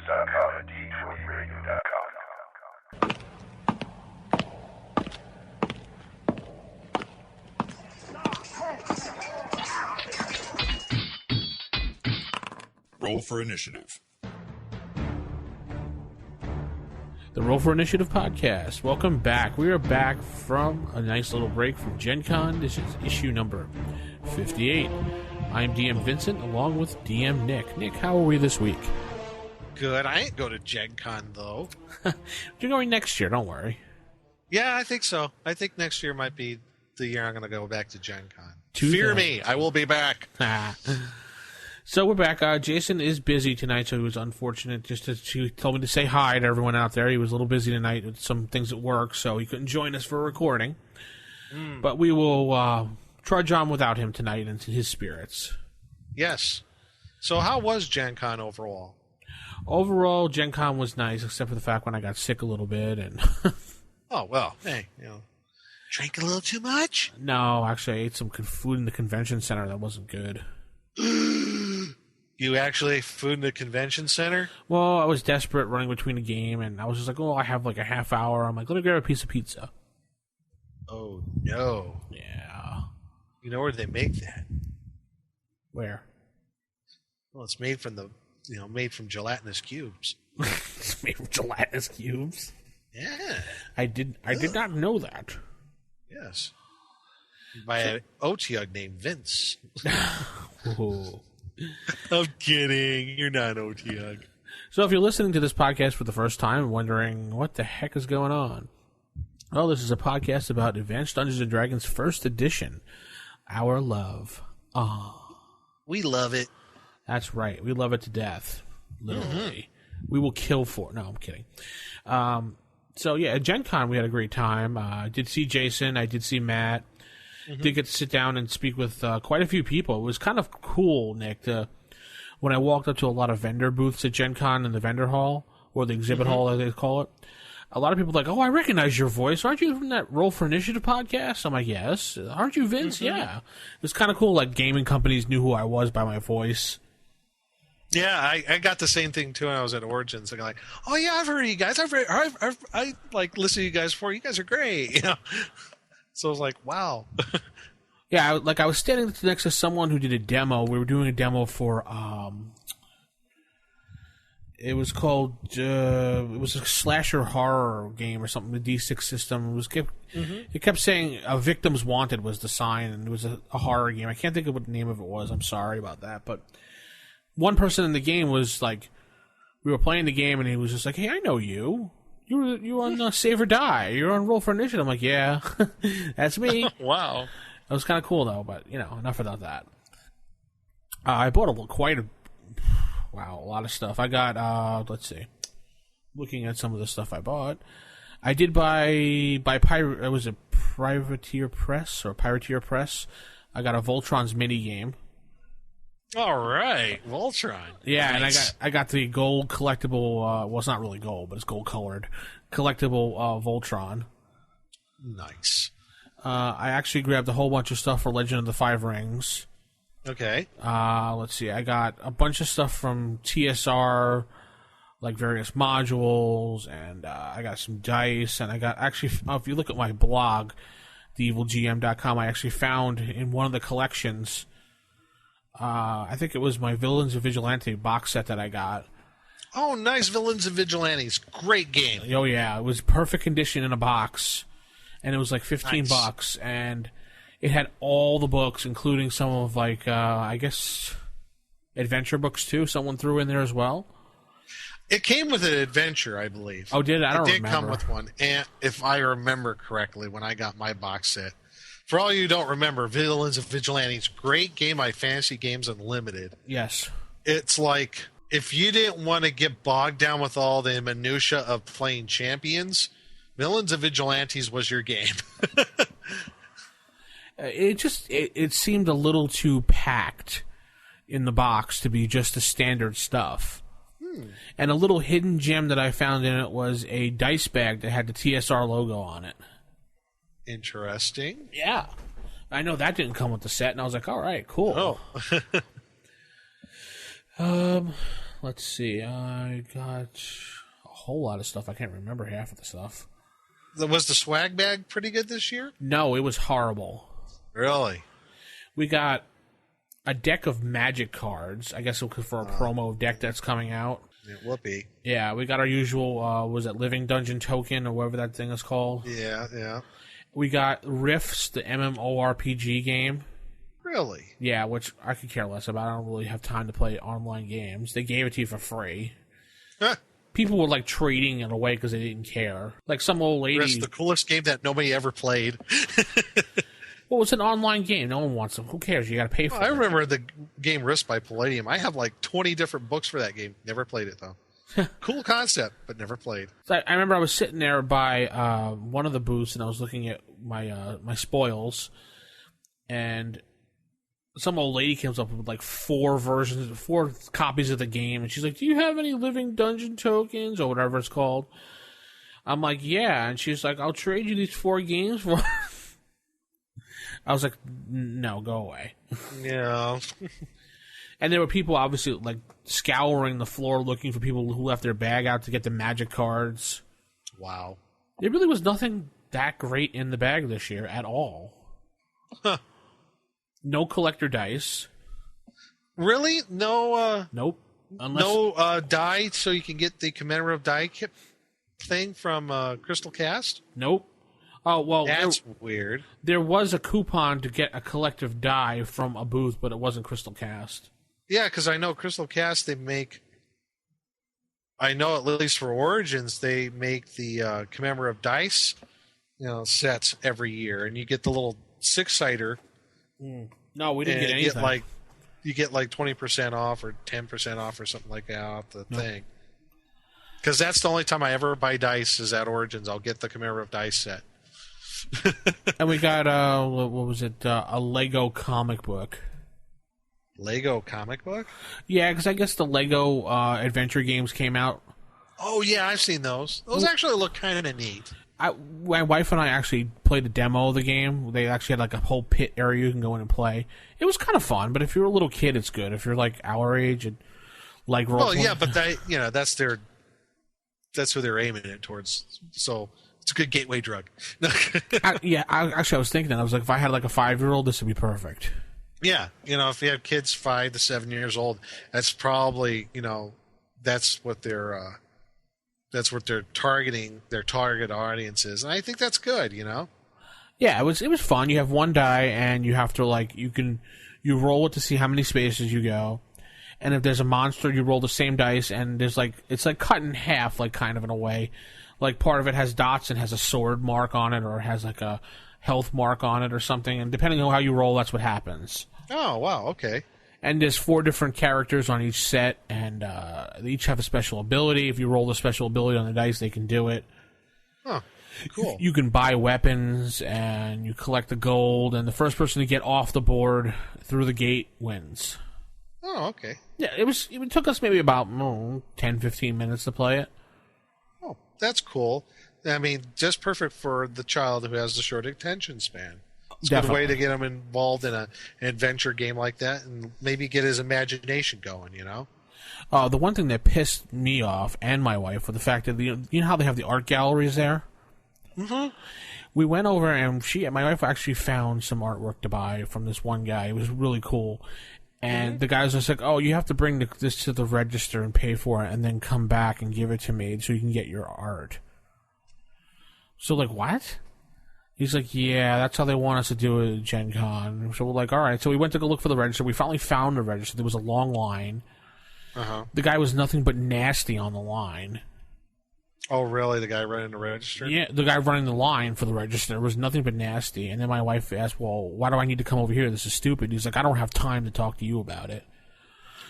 usefulness.com and d20radio.com. Roll for initiative. The Roll for Initiative podcast. Welcome back. We are back from a nice little break from Gen Con. This is issue number 58. I'm DM Vincent along with DM Nick. Nick, how are we this week? Good. I ain't go to Gen Con, though. You're going next year, don't worry. Yeah, I think so. I think next year might be the year I'm going to go back to Gen Con. Fear me, I will be back. So we're back. Jason is busy tonight, so he was unfortunate. He told me to say hi to everyone out there. He was a little busy tonight with some things at work, so he couldn't join us for a recording. But we will trudge on without him tonight into his spirits. Yes. So how was Gen Con overall? Overall, Gen Con was nice, except for the fact when I got sick a little bit. And oh, well, hey, drank a little too much? No, actually, I ate some food in the convention center that wasn't good. You actually ate food in the convention center? Well, I was desperate running between a game, and I was just like, I have like a half hour. I'm like, let me grab a piece of pizza. Oh, no. Yeah. You know where they make that? Where? Well, it's made from made from gelatinous cubes. It's made from gelatinous cubes? Yeah. I did not know that. Yes. By an OTUG named Vince. I'm kidding. You're not OTUG. So if you're listening to this podcast for the first time and wondering what the heck is going on, well, this is a podcast about Advanced Dungeons & Dragons First Edition, Our Love. We love it. That's right. We love it to death. Literally. We will kill for it. No, I'm kidding. So, yeah, at Gen Con, we had a great time. I did see Jason. I did see Matt. Did get to sit down and speak with quite a few people. It was kind of cool, Nick, when I walked up to a lot of vendor booths at Gen Con in the vendor hall, or the exhibit hall, as they call it. A lot of people are like, oh, I recognize your voice. Aren't you from that Roll for Initiative podcast? I'm like, yes. Aren't you Vince? Yeah. It was kind of cool, like gaming companies knew who I was by my voice. Yeah, I got the same thing too when I was at Origins. I'm like, oh yeah, I've heard of you guys. I like listen to you guys before. You guys are great. So I was like, wow. Yeah, I was standing next to someone who did a demo. We were doing a demo for it was called it was a slasher horror game or something. The D6 system it kept saying Victims Wanted was the sign, and it was a horror game. I can't think of what the name of it was. I'm sorry about that, but one person in the game was like, we were playing the game, and he was just like, hey, I know you. You were on Save or Die. You're on Roll for Initiative. I'm like, yeah, that's me. Wow. It was kind of cool, though, but, enough about that. I bought a lot of stuff. I got, let's see, looking at some of the stuff I bought. I did buy was it Privateer Press. I got a Voltron's mini game. All right, Voltron. Yeah, nice. And I got the gold collectible. Well, it's not really gold, but it's gold colored collectible Voltron. Nice. I actually grabbed a whole bunch of stuff for Legend of the Five Rings. Okay. Let's see. I got a bunch of stuff from TSR, like various modules, and I got some dice, and I got actually. If you look at my blog, theevilgm.com, I actually found in one of the collections. I think it was my Villains of Vigilante box set that I got. Oh, nice. Villains of Vigilantes. Great game. Oh, yeah. It was perfect condition in a box, and it was like $15, nice. And it had all the books, including some of, like, I guess, adventure books, too. Someone threw in there as well. It came with an adventure, I believe. Oh, did it? I don't remember. It did come with one, and if I remember correctly, when I got my box set. For all you who don't remember, Villains of Vigilantes, great game by Fantasy Games Unlimited. Yes. It's like, if you didn't want to get bogged down with all the minutia of playing champions, Villains of Vigilantes was your game. It seemed a little too packed in the box to be just the standard stuff. And a little hidden gem that I found in it was a dice bag that had the TSR logo on it. Interesting. Yeah. I know that didn't come with the set, and I was like, all right, cool. Oh. let's see. I got a whole lot of stuff. I can't remember half of the stuff. Was the swag bag pretty good this year? No, it was horrible. Really? We got a deck of Magic cards. I guess for a promo deck that's coming out. It will be. Yeah, we got our usual, was it Living Dungeon Token or whatever that thing is called? Yeah. We got Rifts, the MMORPG game. Really? Yeah, which I could care less about. I don't really have time to play online games. They gave it to you for free. Huh. People were like trading it away because they didn't care. Like some old lady. It's the coolest game that nobody ever played. Well, it's an online game. No one wants them. Who cares? You got to pay for it. I remember the game Risk by Palladium. I have like 20 different books for that game. Never played it, though. Cool concept, but never played. So I remember I was sitting there by one of the booths, and I was looking at my spoils, and some old lady comes up with like 4 copies of the game, and she's like, "Do you have any Living Dungeon tokens or whatever it's called?" I'm like, "Yeah," and she's like, "I'll trade you these 4 games for." I was like, "No, go away." Yeah. And there were people obviously like scouring the floor looking for people who left their bag out to get the Magic cards. Wow. There really was nothing that great in the bag this year at all. Huh. No collector dice. Really? No. Nope. Unless... No die, so you can get the commemorative die kit thing from Crystal Cast. Nope. Oh well, that's weird. There was a coupon to get a collective die from a booth, but it wasn't Crystal Cast. Yeah, because I know Crystal Cast, they make. I know at least for Origins, they make the commemorative dice, sets every year, and you get the little 6-sider. No, we didn't get anything. You get like 20% off or 10% off or something like that off the thing. Because that's the only time I ever buy dice is at Origins. I'll get the commemorative dice set. And we got what was it? A Lego comic book. Lego comic book? Yeah, because I guess the Lego adventure games came out. Oh yeah, I've seen those. Those actually look kind of neat. My wife and I actually played a demo of the game. They actually had like a whole pit area you can go in and play. It was kind of fun, but if you're a little kid, it's good. If you're like our age and like role. Well, yeah, but that's who they're aiming it towards. So it's a good gateway drug. I was thinking that. I was like, if I had like a 5-year-old, this would be perfect. Yeah, if you have kids 5 to 7 years old, that's probably that's what they're targeting. Their target audience is, and I think that's good. Yeah, it was fun. You have 1 die, and you have to you roll it to see how many spaces you go, and if there's a monster, you roll the same dice, and there's it's cut in half, kind of in a way. Like part of it has dots and has a sword mark on it, or it has like a health mark on it or something, and depending on how you roll, that's what happens. Oh, wow, okay. And there's 4 different characters on each set, and they each have a special ability. If you roll the special ability on the dice, they can do it. Huh, cool. You can buy weapons, and you collect the gold, and the first person to get off the board through the gate wins. Oh, okay. Yeah, it took us maybe about 10-15 minutes to play it. Oh, that's cool. I mean, just perfect for the child who has the short attention span. It's a good way to get him involved in an adventure game like that and maybe get his imagination going, The one thing that pissed me off and my wife was the fact that you know how they have the art galleries there? Mm-hmm. We went over and my wife actually found some artwork to buy from this one guy. It was really cool. And the guy was just like, "Oh, you have to bring this to the register and pay for it and then come back and give it to me so you can get your art." So, what? He's like, "Yeah, that's how they want us to do it at Gen Con." So we're like, all right. So we went to go look for the register. We finally found the register. There was a long line. Uh-huh. The guy was nothing but nasty on the line. Oh, really? The guy running the register? Yeah, the guy running the line for the register was nothing but nasty. And then my wife asked, "Well, why do I need to come over here? This is stupid." He's like, "I don't have time to talk to you about it."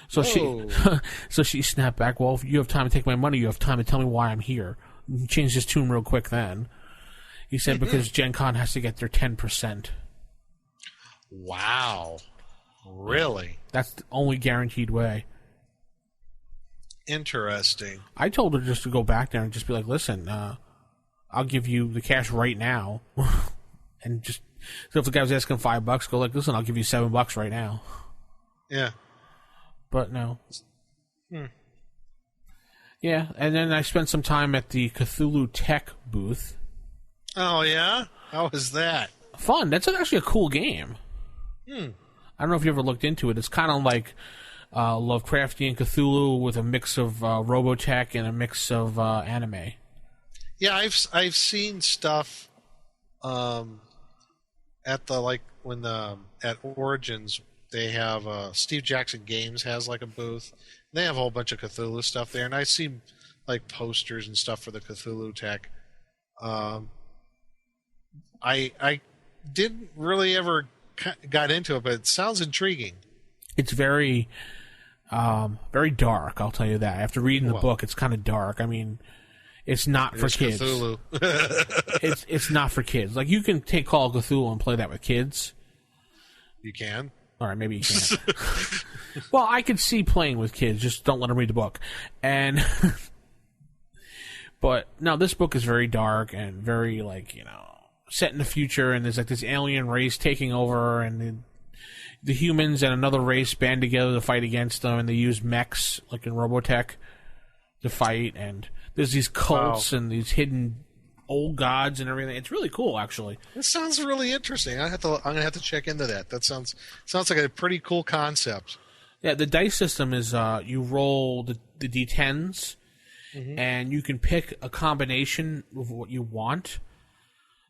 So she snapped back, "Well, if you have time to take my money, you have time to tell me why I'm here." He changed his tune real quick then. He said because Gen Con has to get their 10%. Wow. Really? That's the only guaranteed way. Interesting. I told her just to go back there and just be like, "Listen, I'll give you the cash right now." And just, so if the guy was asking $5, go like, "Listen, I'll give you $7 right now." Yeah. But no. Yeah, and then I spent some time at the Cthulhu Tech booth. Oh, yeah? How was that? Fun. That's actually a cool game. I don't know if you ever looked into it. It's kind of like Lovecraftian Cthulhu with a mix of Robotech and a mix of anime. Yeah, I've seen stuff at at Origins. They have Steve Jackson Games has like a booth. They have a whole bunch of Cthulhu stuff there, and I see like posters and stuff for the Cthulhu Tech. I didn't really ever got into it, but it sounds intriguing. It's very very dark, I'll tell you that. After reading the book, it's kind of dark. I mean, it's not for kids. Cthulhu. It's not for kids. Like, you can take Call of Cthulhu and play that with kids. You can? All right, maybe you can't. Well, I could see playing with kids. Just don't let them read the book. And but no, this book is very dark and very, like, you know, set in the future. And there's like this alien race taking over, and the humans and another race band together to fight against them. And they use mechs, like in Robotech, to fight. And there's these cults and these hidden old gods and everything. It's really cool, actually. This sounds really interesting. I'm gonna have to check into that. That sounds like a pretty cool concept. Yeah, the dice system is you roll the d10s, and you can pick a combination of what you want.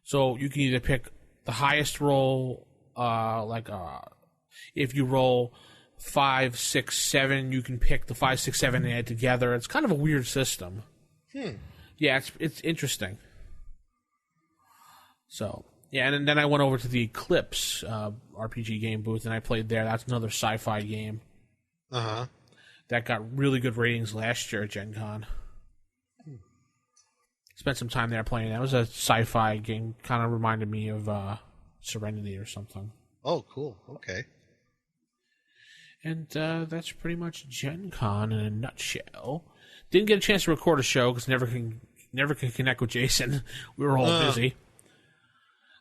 So you can either pick the highest roll, if you roll 5, 6, 7, you can pick the 5, 6, 7 and add together. It's kind of a weird system. Yeah, it's interesting. So, yeah, and then I went over to the Eclipse RPG game booth, and I played there. That's another sci-fi game. That got really good ratings last year at Gen Con. Spent some time there playing. That was a sci-fi game. Kind of reminded me of Serenity or something. Oh, cool. Okay. And that's pretty much Gen Con in a nutshell. Didn't get a chance to record a show because never can connect with Jason. We were all busy.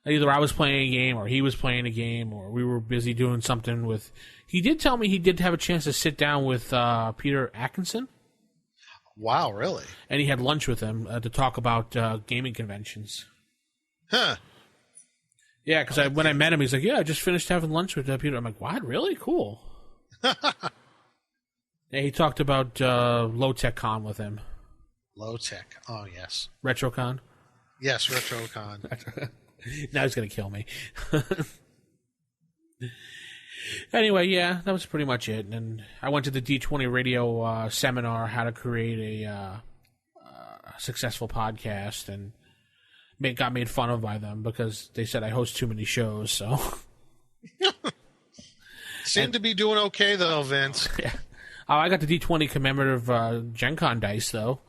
Either I was playing a game, or he was playing a game, or we were busy doing something with... He did tell me he did have a chance to sit down with Peter Atkinson. Wow, really? And he had lunch with him to talk about gaming conventions. Huh. Yeah, because when I met him, he's like, yeah, I just finished having lunch with Peter. I'm like, what? Really? Cool. Yeah, he talked about Low Tech Con with him. Low Tech. Oh, yes. RetroCon? Yes, RetroCon. Now he's going to kill me. Anyway, yeah, that was pretty much it. And I went to the D20 radio seminar, how to create a successful podcast, and got made fun of by them because they said I host too many shows. So Seem to be doing okay, though, Vince. Yeah. Oh, I got the D20 commemorative Gen Con dice, though.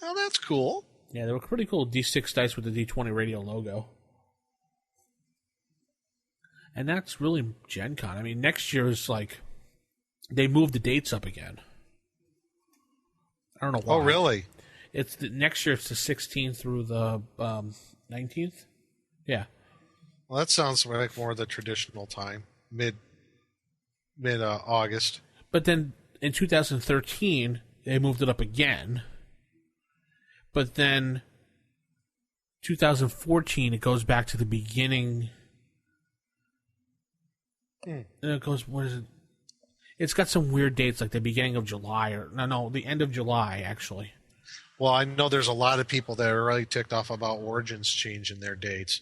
Oh, that's cool. Yeah, they were pretty cool. D6 dice with the D20 radio logo. And that's really Gen Con. I mean, next year is like... They moved the dates up again. I don't know why. Oh, really? Next year it's the 16th through the 19th. Yeah. Well, that sounds like more the traditional time. Mid August. But then in 2013, they moved it up again. But then 2014, it goes back to the beginning... And it goes, what is it? It's got some weird dates, like the beginning of July, the end of July, actually. Well, I know there's a lot of people that are really ticked off about Origins changing their dates.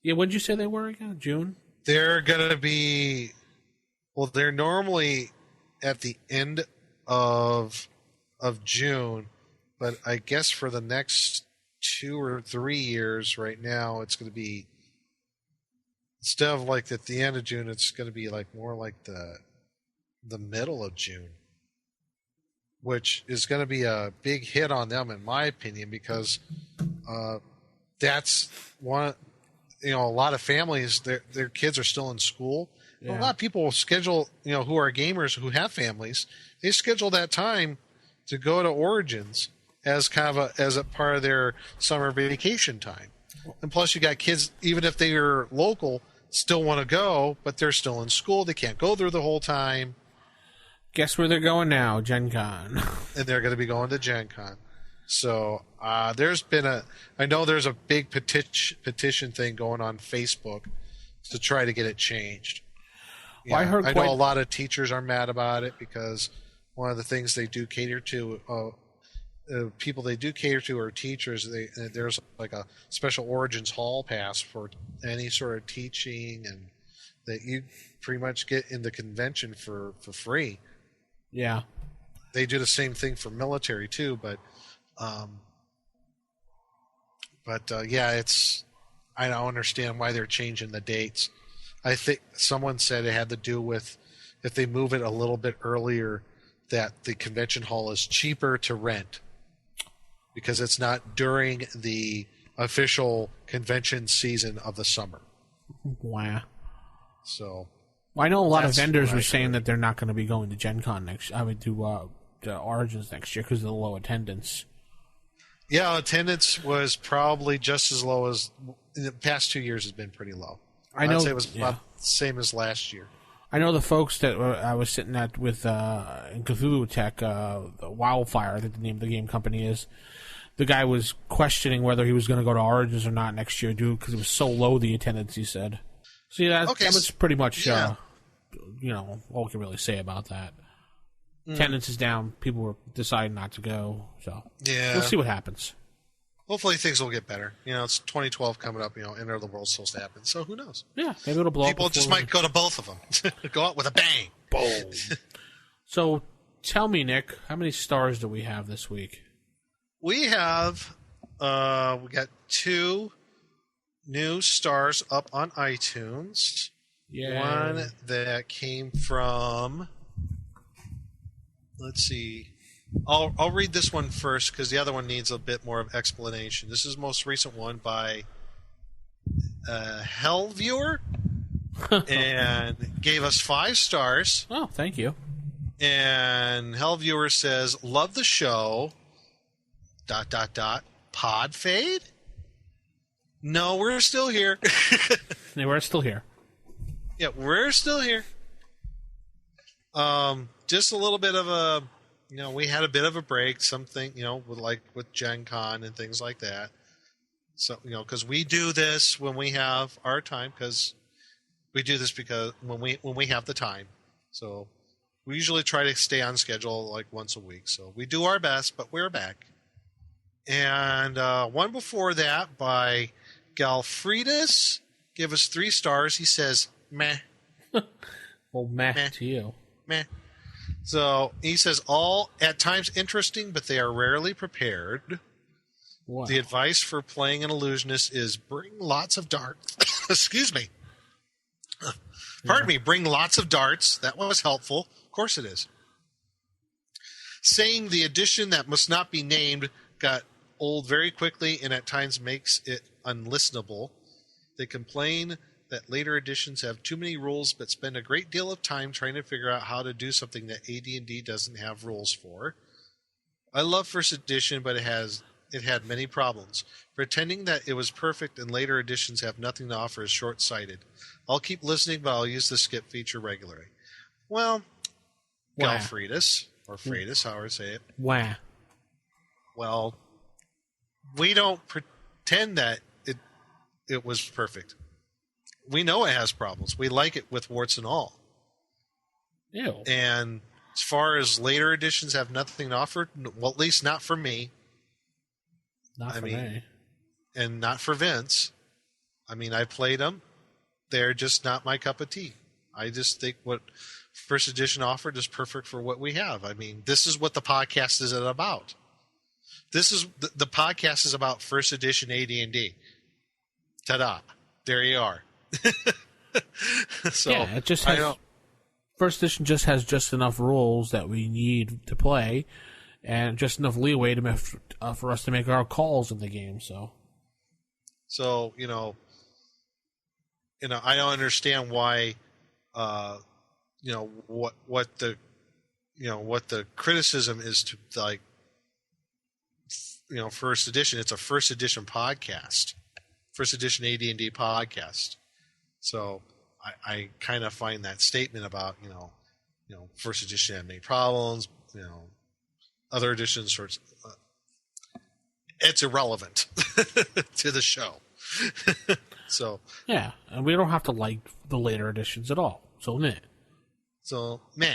Yeah, what did you say they were again? June? They're going to be... Well, they're normally at the end of June, but I guess for the next 2 or 3 years right now, it's going to be... Instead of like at the end of June, it's going to be like more like the middle of June, which is going to be a big hit on them, in my opinion, because that's one. A lot of families, their kids are still in school. Yeah. A lot of people will schedule, who are gamers who have families, they schedule that time to go to Origins as kind of as a part of their summer vacation time. And plus, you got kids, even if they are local, still want to go, but they're still in school. They can't go there the whole time. Guess where they're going now? Gen Con. And they're going to be going to Gen Con. So there's been I know there's a big petition thing going on Facebook to try to get it changed. Well, I know a lot of teachers are mad about it because one of the things they do cater to, people they do cater to are teachers. There's like a special Origins Hall pass for any sort of teaching, and that you pretty much get in the convention for free. Yeah. They do the same thing for military too, but yeah, I don't understand why they're changing the dates. I think someone said it had to do with if they move it a little bit earlier, that the convention hall is cheaper to rent because it's not during the official convention season of the summer. Wow. So, well, I know a lot of vendors were saying that they're not going to be going to Gen Con to Origins next year because of the low attendance. Yeah, attendance was probably just as low as in the past 2 years has been pretty low. I know I'd say it was about the same as last year. I know the folks that I was sitting at with in Cthulhu Tech, the Wildfire, I think the name of the game company is. The guy was questioning whether he was going to go to Origins or not next year, dude, because it was so low the attendance. He said. So yeah, that was pretty much all we can really say about that. Attendance is down. People were deciding not to go. So we'll see what happens. Hopefully things will get better. It's 2012 coming up. End of the world's supposed to happen. So who knows? Yeah, maybe it'll blow up. People just might go to both of them. Go out with a bang. Boom. So tell me, Nick, how many stars do we have this week? We have we got 2 new stars up on iTunes. Yeah. One that came from. Let's see. I'll read this one first because the other one needs a bit more of explanation. This is the most recent one by Hellviewer and gave us 5 stars. Oh, thank you. And Hellviewer says, "Love the show. ... Pod fade? No, we're still here." Yeah, we're still here. Yeah, we're still here. Just a little bit of a, we had a bit of a break, something, with Gen Con and things like that. So, because we do this when we have our time, because we do this because when we have the time. So we usually try to stay on schedule like once a week. So we do our best, but we're back. And one before that by Galfridis gave us 3 stars. He says, meh. Well, meh to you. Meh. So he says, all at times interesting, but they are rarely prepared. Wow. The advice for playing an illusionist is bring lots of darts. Excuse me. Pardon me. Bring lots of darts. That was helpful. Of course it is. Saying the edition that must not be named got old very quickly and at times makes it unlistenable. They complain that later editions have too many rules but spend a great deal of time trying to figure out how to do something that AD&D doesn't have rules for. I love first edition, but it had many problems. Pretending that it was perfect and later editions have nothing to offer is short-sighted. I'll keep listening, but I'll use the skip feature regularly. Well, Galfridis, or Freitas, however I say it. Wow. Well, we don't pretend that it was perfect. We know it has problems. We like it with warts and all. Ew. And as far as later editions have nothing to offer, well, at least not for me. Not for me. And not for Vince. I played them. They're just not my cup of tea. I just think what first edition offered is perfect for what we have. This is what the podcast is about. This is the podcast is about first edition AD&D. Ta-da. There you are. So yeah, it just has first edition just has just enough rules that we need to play, and just enough leeway for us to make our calls in the game. So I don't understand why, what the criticism is to first edition. It's a first edition podcast, first edition AD&D podcast. So I kind of find that statement about, first edition had many problems. Other editions sorts. It's irrelevant to the show. So yeah, and we don't have to like the later editions at all. So meh.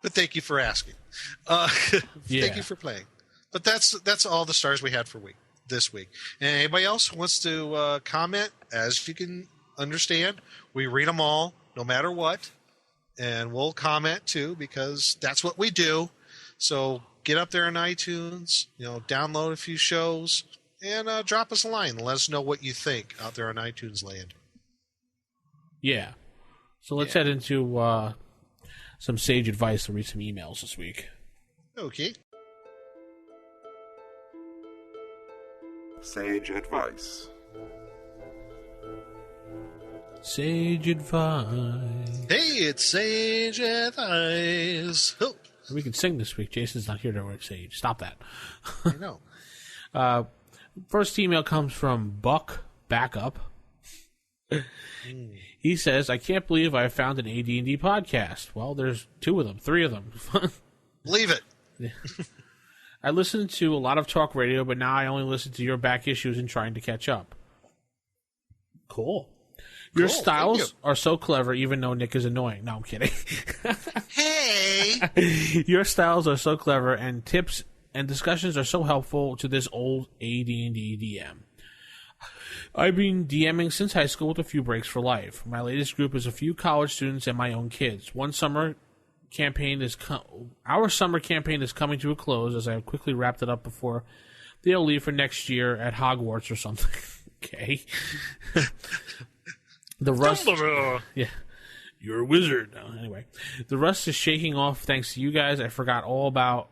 But thank you for asking. Thank you for playing. But that's all the stars we had for this week. And anybody else who wants to comment, as you can understand, we read them all, no matter what. And we'll comment, too, because that's what we do. So get up there on iTunes, download a few shows, and drop us a line and let us know what you think out there on iTunes land. Yeah. So let's head into some sage advice and read some emails this week. Okay. Sage advice. Sage advice. Hey, it's Sage Advice. Oh. We can sing this week. Jason's not here to write Sage. Stop that. I know. First email comes from Buck Backup. He says, I can't believe I found an AD&D podcast. Well, there's 3 of them. Believe it. I listen to a lot of talk radio, but now I only listen to your back issues and trying to catch up. Cool. Your styles are so clever, even though Nick is annoying. No, I'm kidding. Hey! Your styles are so clever, and tips and discussions are so helpful to this old AD&D DM. I've been DMing since high school with a few breaks for life. My latest group is a few college students and my own kids. Our summer campaign is coming to a close, as I have quickly wrapped it up before they'll leave for next year at Hogwarts or something. Okay. The rust. Yeah. You're a wizard. No, anyway, the rust is shaking off thanks to you guys. I forgot all about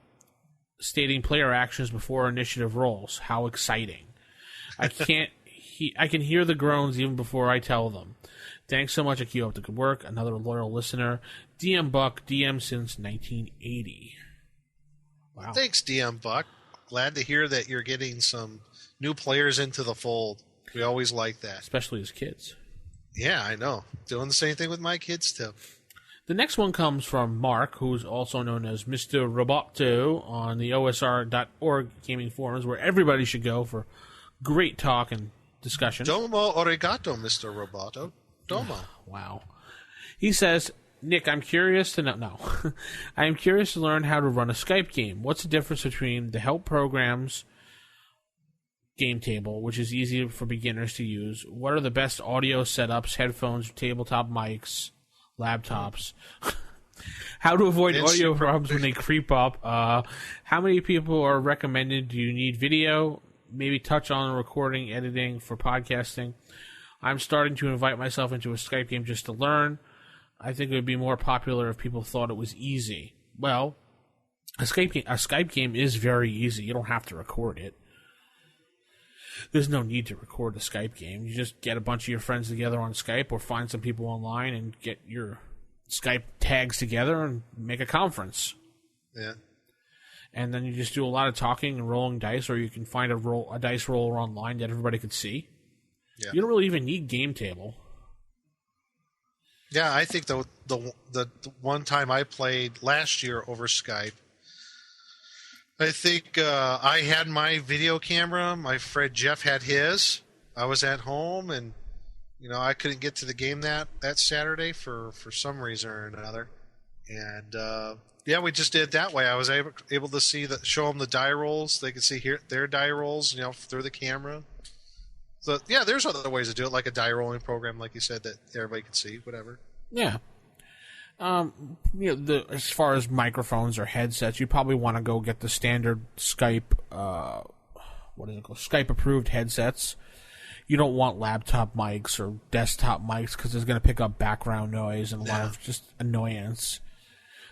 stating player actions before initiative rolls. How exciting. I can hear the groans even before I tell them. Thanks so much. I keep up the good work. Another loyal listener. DM Buck, DM since 1980. Wow. Thanks, DM Buck. Glad to hear that you're getting some new players into the fold. We always like that. Especially as kids. Yeah, I know. Doing the same thing with my kids, too. The next one comes from Mark, who's also known as Mr. Roboto on the OSR.org gaming forums, where everybody should go for great talk and discussion. Domo arigato, Mr. Roboto. Domo. Wow. He says, Nick, I'm curious to know. No. I am curious to learn how to run a Skype game. What's the difference between the help programs game table, which is easy for beginners to use? What are the best audio setups, headphones, tabletop mics, laptops? How to avoid audio problems when they creep up? How many people are recommended? Do you need video? Maybe touch on recording, editing for podcasting. I'm starting to invite myself into a Skype game just to learn. I think it would be more popular if people thought it was easy. Well, a Skype game is very easy. You don't have to record it. There's no need to record a Skype game. You just get a bunch of your friends together on Skype or find some people online and get your Skype tags together and make a conference. Yeah. And then you just do a lot of talking and rolling dice, or you can find a dice roller online that everybody could see. Yeah. You don't really even need game table. Yeah, I think the one time I played last year over Skype, I think I had my video camera. My friend Jeff had his. I was at home, and I couldn't get to the game that Saturday for some reason or another. And we just did it that way. I was able to show them the die rolls. They could see their die rolls, through the camera. So yeah, there's other ways to do it, like a die rolling program, like you said, that everybody could see, whatever. Yeah. As far as microphones or headsets, you probably want to go get the standard Skype, Skype approved headsets. You don't want laptop mics or desktop mics because it's going to pick up background noise and a lot of just annoyance.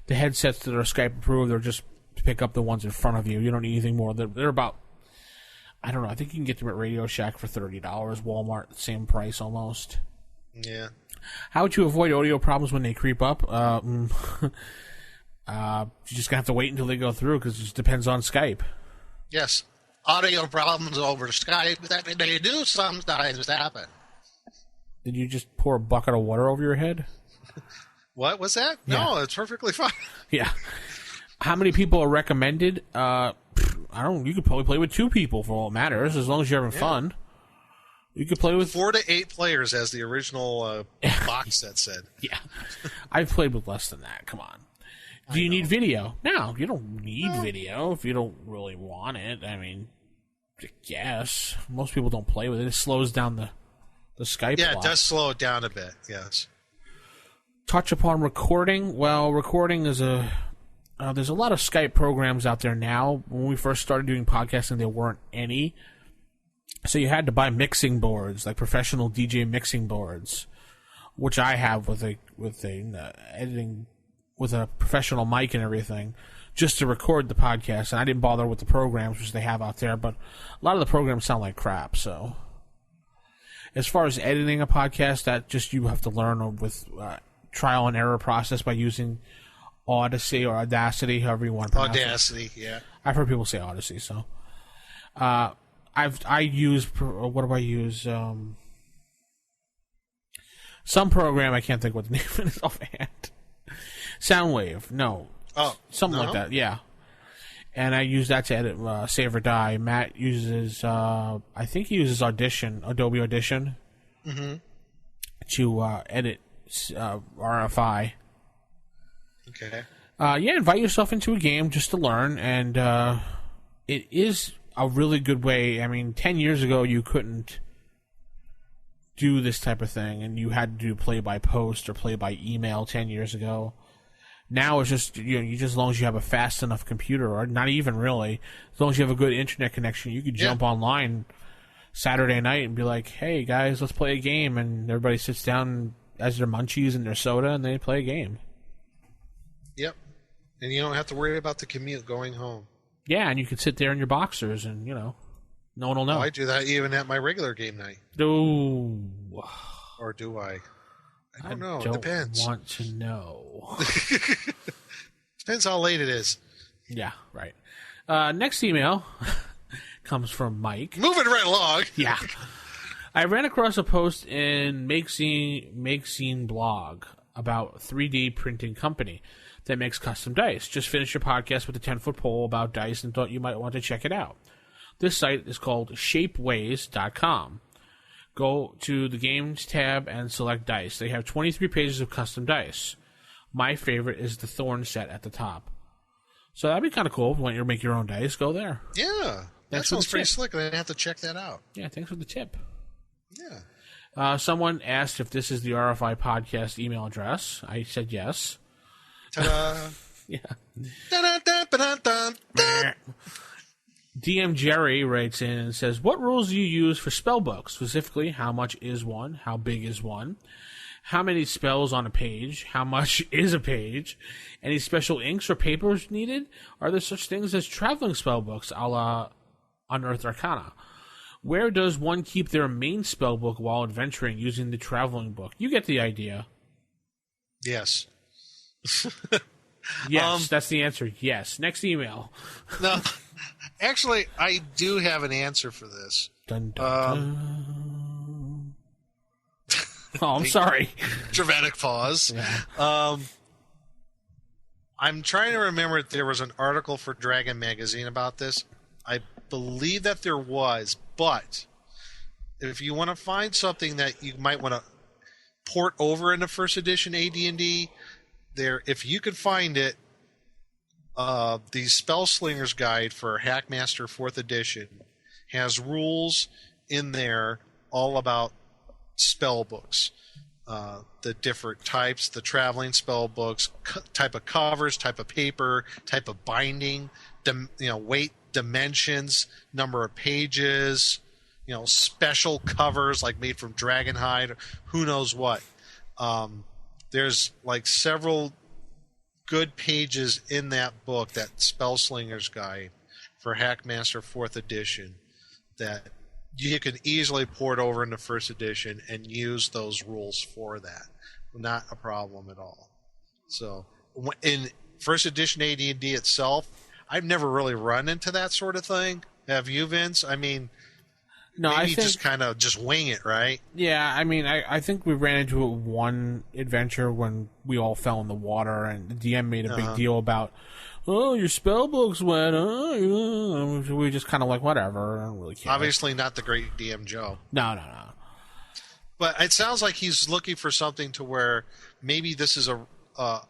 The headsets that are Skype approved are just to pick up the ones in front of you. You don't need anything more. They're about, I don't know, I think you can get them at Radio Shack for $30. Walmart, same price almost. Yeah. How would you avoid audio problems when they creep up? You just gonna have to wait until they go through because it just depends on Skype. Yes, audio problems over Skype that they do sometimes happen. Did you just pour a bucket of water over your head? What was that? Yeah. No, it's perfectly fine. Yeah. How many people are recommended? I don't. You could probably play with 2 people for all it matters, as long as you're having fun. You could play with 4 to 8 players, as the original box set said. Yeah. I've played with less than that. Come on. Do you need video? No, you don't need video if you don't really want it. I mean, I guess most people don't play with it. It slows down the Skype. Yeah, block. it does slow it down a bit. Yes. Touch upon recording. Well, recording is there's a lot of Skype programs out there now. When we first started doing podcasting, there weren't any. So you had to buy mixing boards, like professional DJ mixing boards, which I have with a editing with a professional mic and everything, just to record the podcast. And I didn't bother with the programs which they have out there, but a lot of the programs sound like crap. So as far as editing a podcast, that just you have to learn with trial and error process by using Odyssey or Audacity, however you want to pronounce Audacity, yeah. I've heard people say Odyssey, so I use what do I use? Some program I can't think what the name of it is offhand. Soundwave, no. Oh, something like that, yeah. And I use that to edit Save or Die. Matt uses, I think he uses Adobe Audition, to edit RFI. Okay. Yeah, invite yourself into a game just to learn, and it is a really good way. I mean, 10 years ago you couldn't do this type of thing, and you had to do play by post or play by email 10 years ago. Now it's just, you just as long as you have a fast enough computer, or not even really, as long as you have a good internet connection, you could jump online Saturday night and be like, hey guys, let's play a game, and everybody sits down as their munchies and their soda, and they play a game. Yep. And you don't have to worry about the commute going home. Yeah, and you can sit there in your boxers, and no one will know. Oh, I do that even at my regular game night. No. Or do I? I don't know. It Depends. Want to know. Depends how late it is. Yeah, right. Next email comes from Mike. Moving right along. Yeah. I ran across a post in Make Scene blog about 3D printing company that makes custom dice. Just finished your podcast with a 10-foot pole about dice and thought you might want to check it out. This site is called shapeways.com. Go to the Games tab and select Dice. They have 23 pages of custom dice. My favorite is the Thorn set at the top. So that'd be kind of cool. If you want to make your own dice, go there. Yeah. That sounds pretty slick. I have to check that out. Yeah, thanks for the tip. Yeah. Someone asked if this is the RFI podcast email address. I said yes. Ta-da. Yeah. Da-da-da-ba-da-da-da. DM Jerry writes in and says, what rules do you use for spell books? Specifically, how much is one? How big is one? How many spells on a page? How much is a page? Any special inks or papers needed? Are there such things as traveling spell books a la Unearthed Arcana? Where does one keep their main spell book while adventuring using the traveling book? You get the idea. Yes. Yes, that's the answer. Yes. Next email. No. Actually, I do have an answer for this. Dun, dun, dun. Oh, I'm sorry. Dramatic pause. Yeah. I'm trying to remember if there was an article for Dragon Magazine about this. I believe that there was, but if you want to find something that you might want to port over into first edition AD&D, there, if you could find it, the Spellslinger's Guide for Hackmaster 4th Edition has rules in there all about spell books. The different types, the traveling spell books, type of covers, type of paper, type of binding, weight, dimensions, number of pages, special covers like made from dragonhide, who knows what. There's like several good pages in that book, that Spellslinger's Guide for Hackmaster 4th Edition, that you can easily port over into first edition and use those rules for that. Not a problem at all. So in first edition AD&D itself, I've never really run into that sort of thing. Have you, Vince? I mean, No, Maybe I think just kind of just wing it, right? yeah. I mean, I think we ran into it one adventure when we all fell in the water, and the DM made a big deal about, oh, your spell book's wet. We were just kind of like, whatever. I don't really care. Obviously, not the great DM Joe. No. But it sounds like he's looking for something to where maybe this is a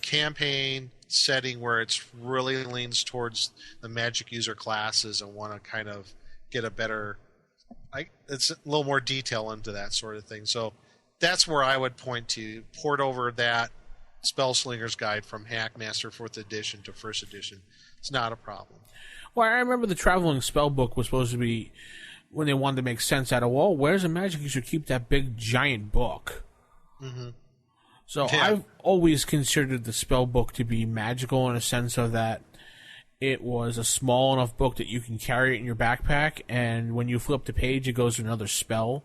campaign setting where it's really leans towards the magic user classes and want to kind of get a better, it's a little more detail into that sort of thing. So that's where I would point to. Port over that Spellslinger's Guide from Hackmaster 4th edition to 1st edition. It's not a problem. Well, I remember the traveling spell book was supposed to be, when they wanted to make sense out of, well, where's a magic user keep that big giant book? Mm-hmm. So yeah. I've always considered the spell book to be magical in a sense of that it was a small enough book that you can carry it in your backpack, and when you flip the page, it goes to another spell.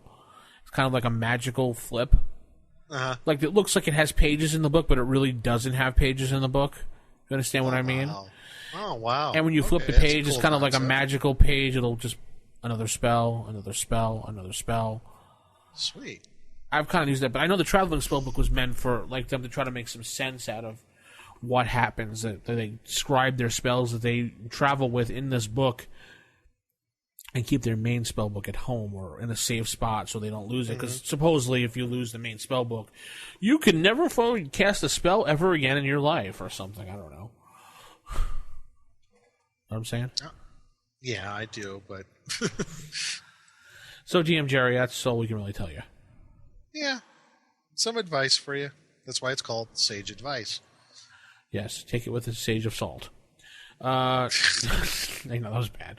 It's kind of like a magical flip. Uh-huh. Like, it looks like it has pages in the book, but it really doesn't have pages in the book. You understand what I mean? Wow. Oh, wow. And when you flip the that's page, a it's cool kind of like a concept. magical page. It'll just another spell, another spell, another spell. Sweet. I've kind of used that, but I know the traveling spell book was meant for like them to try to make some sense out of what happens. That they describe their spells that they travel with in this book, and keep their main spell book at home or in a safe spot so they don't lose it. Because supposedly, if you lose the main spell book, you can never cast a spell ever again in your life or something. I don't know. Know what I'm saying? Yeah, I do, but So, GM Jerry, that's all we can really tell you. yeah, some advice for you. That's why it's called Sage Advice. Yes, take it with a sage of salt. I know, that was bad.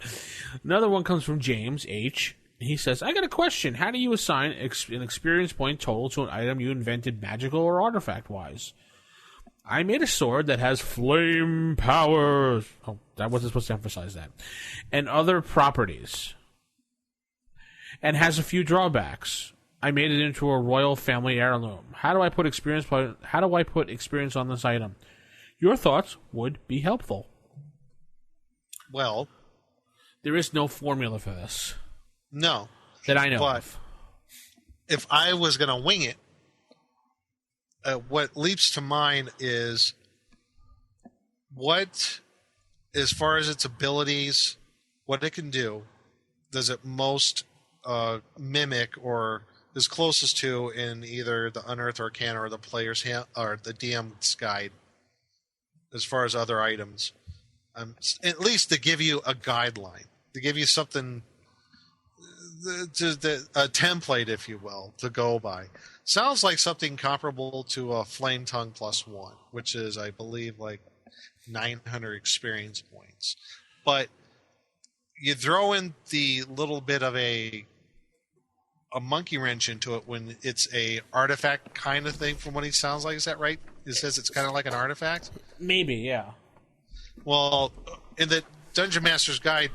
Another one comes from James H. He says, I got a question. How do you assign an experience point total to an item you invented magical or artifact-wise? I made a sword that has flame powers. Oh, I wasn't supposed to emphasize that. And other properties. And has a few drawbacks. I made it into a royal family heirloom. How do I put experience on this item? Your thoughts would be helpful. Well, there is no formula for this. No. That I know but of. If I was going to wing it, what leaps to mind is what, as far as its abilities, what it can do, does it most mimic or is closest to in either the Unearthed Arcana or the player's hand or the DM's guide, as far as other items. At least to give you a guideline, to give you something, a template, if you will, to go by. Sounds like something comparable to a Flame Tongue +1, which is, I believe, like 900 experience points. But you throw in the little bit of a monkey wrench into it when it's a artifact kind of thing, from what he sounds like. Is that right? It says it's kind of like an artifact? Maybe, yeah. Well, in the Dungeon Master's Guide,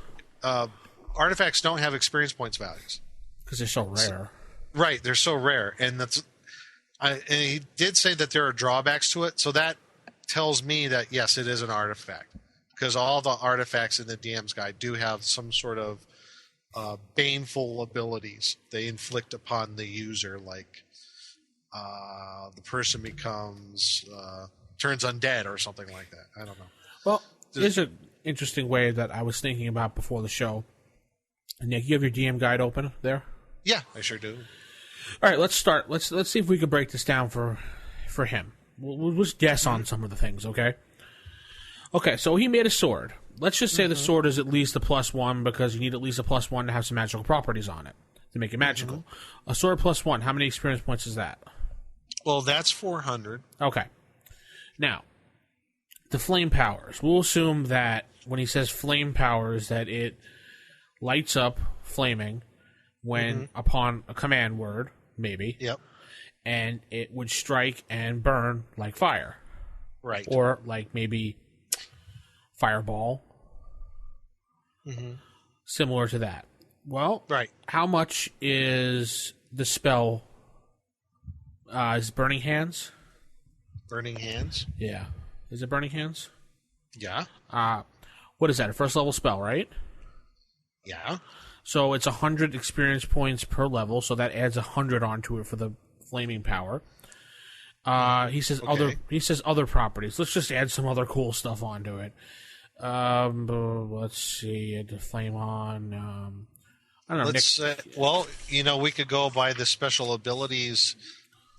artifacts don't have experience points values. Because they're so rare. Right, they're so rare. And and he did say that there are drawbacks to it, so that tells me that, yes, it is an artifact. Because all the artifacts in the DM's Guide do have some sort of baneful abilities they inflict upon the user, like the person turns undead or something like that. I don't know. Well, there's an interesting way that I was thinking about before the show. Nick, you have your DM guide open there? Yeah, I sure do. All right, let's start. Let's see if we can break this down for him. We'll just guess on some of the things, okay? Okay, so he made a sword. Let's just say the sword is at least a +1 because you need at least a +1 to have some magical properties on it to make it magical. A sword +1, how many experience points is that? Well, that's 400. Okay. Now, the flame powers. We'll assume that when he says flame powers, that it lights up flaming when upon a command word, maybe. Yep. And it would strike and burn like fire. Right. Or like maybe fireball. Similar to that. Well, Right. how much is the spell? Is Burning Hands? Burning Hands? Yeah. Is it Burning Hands? Yeah. What is that? A first level spell, right? Yeah. So it's 100 experience points per level, so that adds 100 onto it for the flaming power. He says other properties. Let's just add some other cool stuff onto it. Let's see. The flame on. I don't know. We could go by the special abilities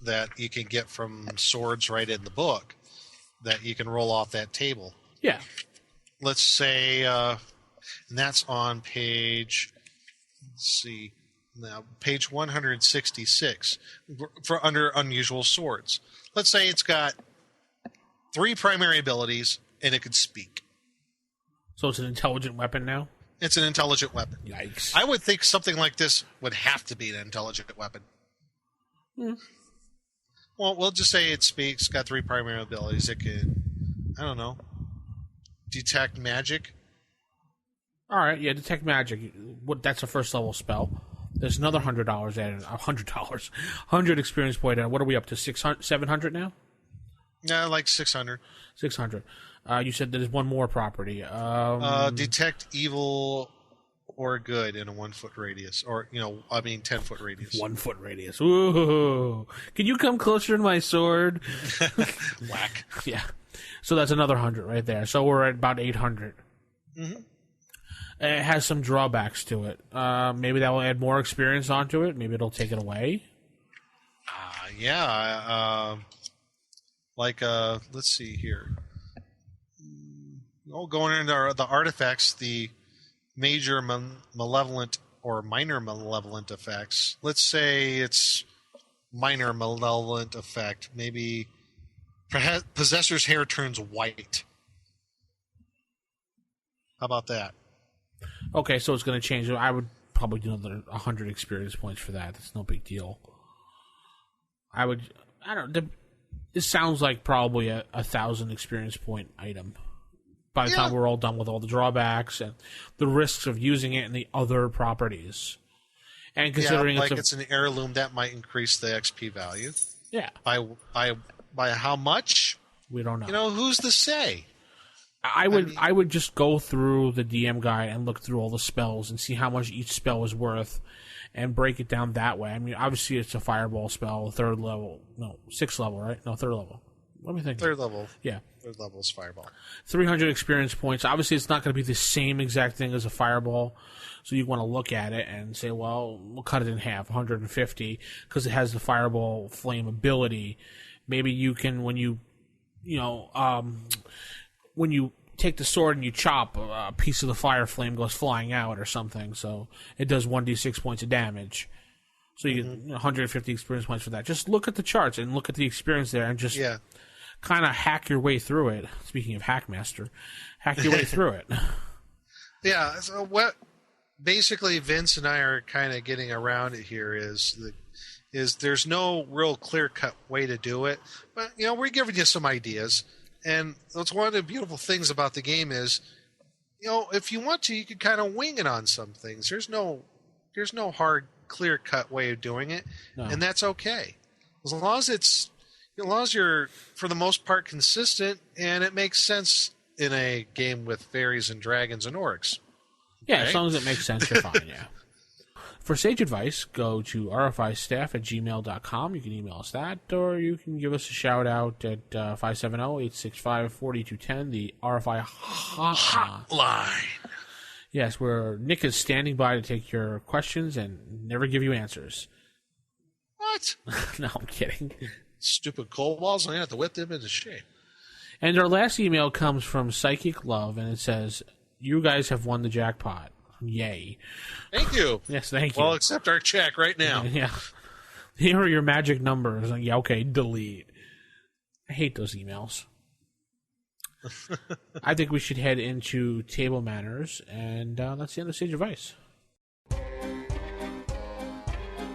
that you can get from swords right in the book that you can roll off that table. Yeah. Let's say, and that's on page. Let's see. Now, page 166 for under unusual swords. Let's say it's got 3 primary abilities and it could speak. So it's an intelligent weapon now? It's an intelligent weapon. Yikes. I would think something like this would have to be an intelligent weapon. Well, we'll just say it speaks, got 3 primary abilities. It can, I don't know, detect magic. All right, yeah, detect magic. That's a first level spell. There's another $100 added. $100, 100 experience point added. What are we up to? 600, 700 now? Yeah, like 600. 600. You said there's one more property. Detect evil or good in a 1 foot radius, or 10-foot radius. 1 foot radius. Ooh! Can you come closer to my sword? Whack. Yeah. So that's another 100 right there. So we're at about 800. Mm-hmm. It has some drawbacks to it. Maybe that will add more experience onto it. Maybe it'll take it away. Let's see here. Going into the artifacts, the major malevolent or minor malevolent effects. Let's say it's minor malevolent effect. Maybe possessor's hair turns white. How about that? Okay, so it's going to change. I would probably do another 100 experience points for that. That's no big deal. This sounds like probably a 1,000 experience point item. By the time we're all done with all the drawbacks and the risks of using it and the other properties. And considering it's an heirloom, that might increase the XP value. Yeah. By how much? We don't know. Who's to say? I would just go through the DM guide and look through all the spells and see how much each spell is worth and break it down that way. I mean, obviously it's a fireball spell, 6th level, right? No, 3rd level. Let me think. 3rd level. Yeah. 3rd level is fireball. 300 experience points. Obviously it's not going to be the same exact thing as a fireball. So you want to look at it and say, well, we'll cut it in half, 150, because it has the fireball flame ability. Maybe you can, when you take the sword and you chop, a piece of the fire flame goes flying out or something. So it does 1d6 points of damage. So you get 150 experience points for that. Just look at the charts and look at the experience there and just kind of hack your way through it. Speaking of Hackmaster, hack your way through it. Yeah. So what basically Vince and I are kind of getting around it here is there's no real clear-cut way to do it. But, we're giving you some ideas. And that's one of the beautiful things about the game is, if you want to, you can kind of wing it on some things. There's no hard, clear-cut way of doing it, and that's okay. As long as you're, for the most part, consistent, and it makes sense in a game with fairies and dragons and orcs. Yeah, as long as it makes sense, you're fine, yeah. For sage advice, go to rfistaff@gmail.com. You can email us that, or you can give us a shout-out at 570-865-4210, the RFI hotline. Yes, where Nick is standing by to take your questions and never give you answers. What? No, I'm kidding. Stupid cold balls, and I have to whip them into shape. And our last email comes from Psychic Love, and it says, you guys have won the jackpot. Yay. Thank you. Yes, thank you. Well, accept our check right now. Yeah. Here are your magic numbers. Yeah, okay, delete. I hate those emails. I think we should head into table manners, and that's the end of Sage Advice.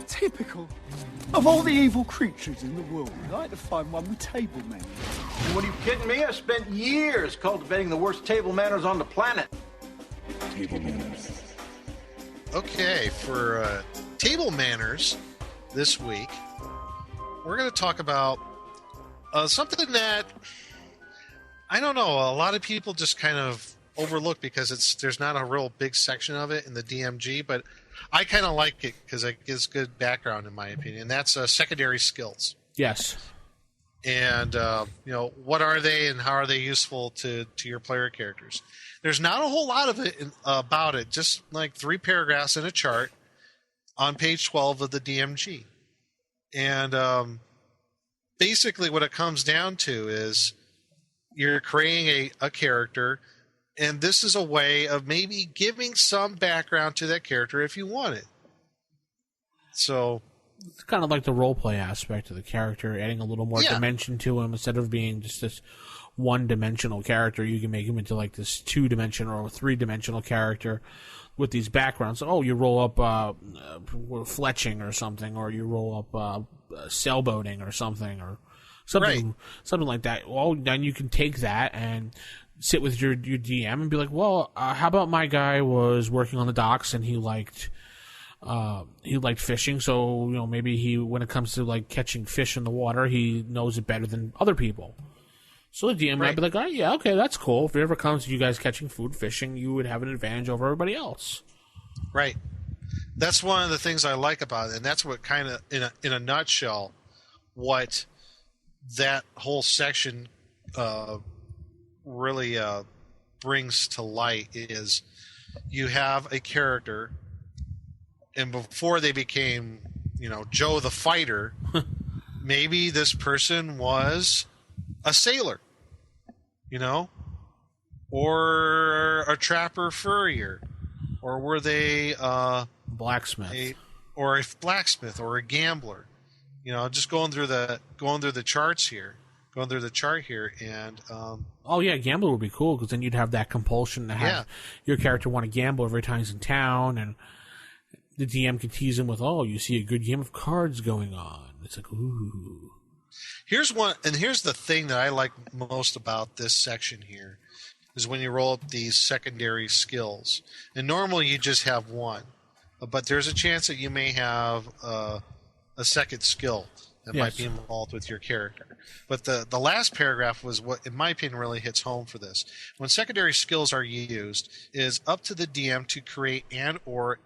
Typical. Of all the evil creatures in the world, I'd like to find one with table manners. What, are you kidding me? I spent years cultivating the worst table manners on the planet. Table manners. Okay, for table manners this week, we're going to talk about something that, I don't know, a lot of people just kind of overlook because there's not a real big section of it in the DMG, but I kind of like it because it gives good background, in my opinion. That's secondary skills. Yes. And what are they and how are they useful to your player characters? There's not a whole lot of it about it, just like 3 paragraphs in a chart on page 12 of the DMG. And basically what it comes down to is you're creating a character, and this is a way of maybe giving some background to that character if you want it. So it's kind of like the role play aspect of the character, adding a little more dimension to him. Instead of being just this one-dimensional character, you can make him into like this 2-dimensional or 3-dimensional character with these backgrounds. Oh, you roll up fletching or something, or you roll up sailboating or something, or something like that. Well, then you can take that and sit with your DM and be like, well, how about my guy was working on the docks and he liked fishing, so maybe when it comes to like catching fish in the water, he knows it better than other people. So the DM might be like, oh yeah, okay, that's cool. If it ever comes to you guys catching food, fishing, you would have an advantage over everybody else. Right. That's one of the things I like about it, and that's what kind of, in a nutshell, what that whole section really brings to light is you have a character, and before they became, Joe the fighter, maybe this person was a sailor, or a trapper furrier, or were they blacksmith, or a blacksmith, or a gambler. Just going through the charts here. Going through the chart here, and gambler would be cool, because then you'd have that compulsion to have your character want to gamble every time he's in town, and the DM could tease him with, oh, you see a good game of cards going on. It's like, ooh. Here's the thing that I like most about this section here, is when you roll up these secondary skills. And normally you just have one, but there's a chance that you may have a second skill that might be involved with your character. But the last paragraph was what, in my opinion, really hits home for this. When secondary skills are used, it is up to the DM to create and or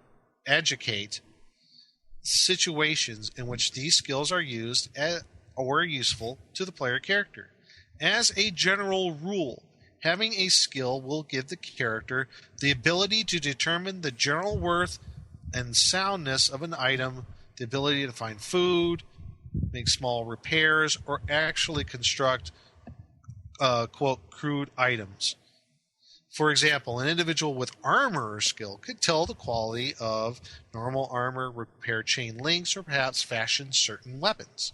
educate situations in which these skills are used or useful to the player character. As a general rule, having a skill will give the character the ability to determine the general worth and soundness of an item, the ability to find food, make small repairs, or actually construct, quote, crude items. For example, an individual with armor skill could tell the quality of normal armor, repair chain links, or perhaps fashion certain weapons.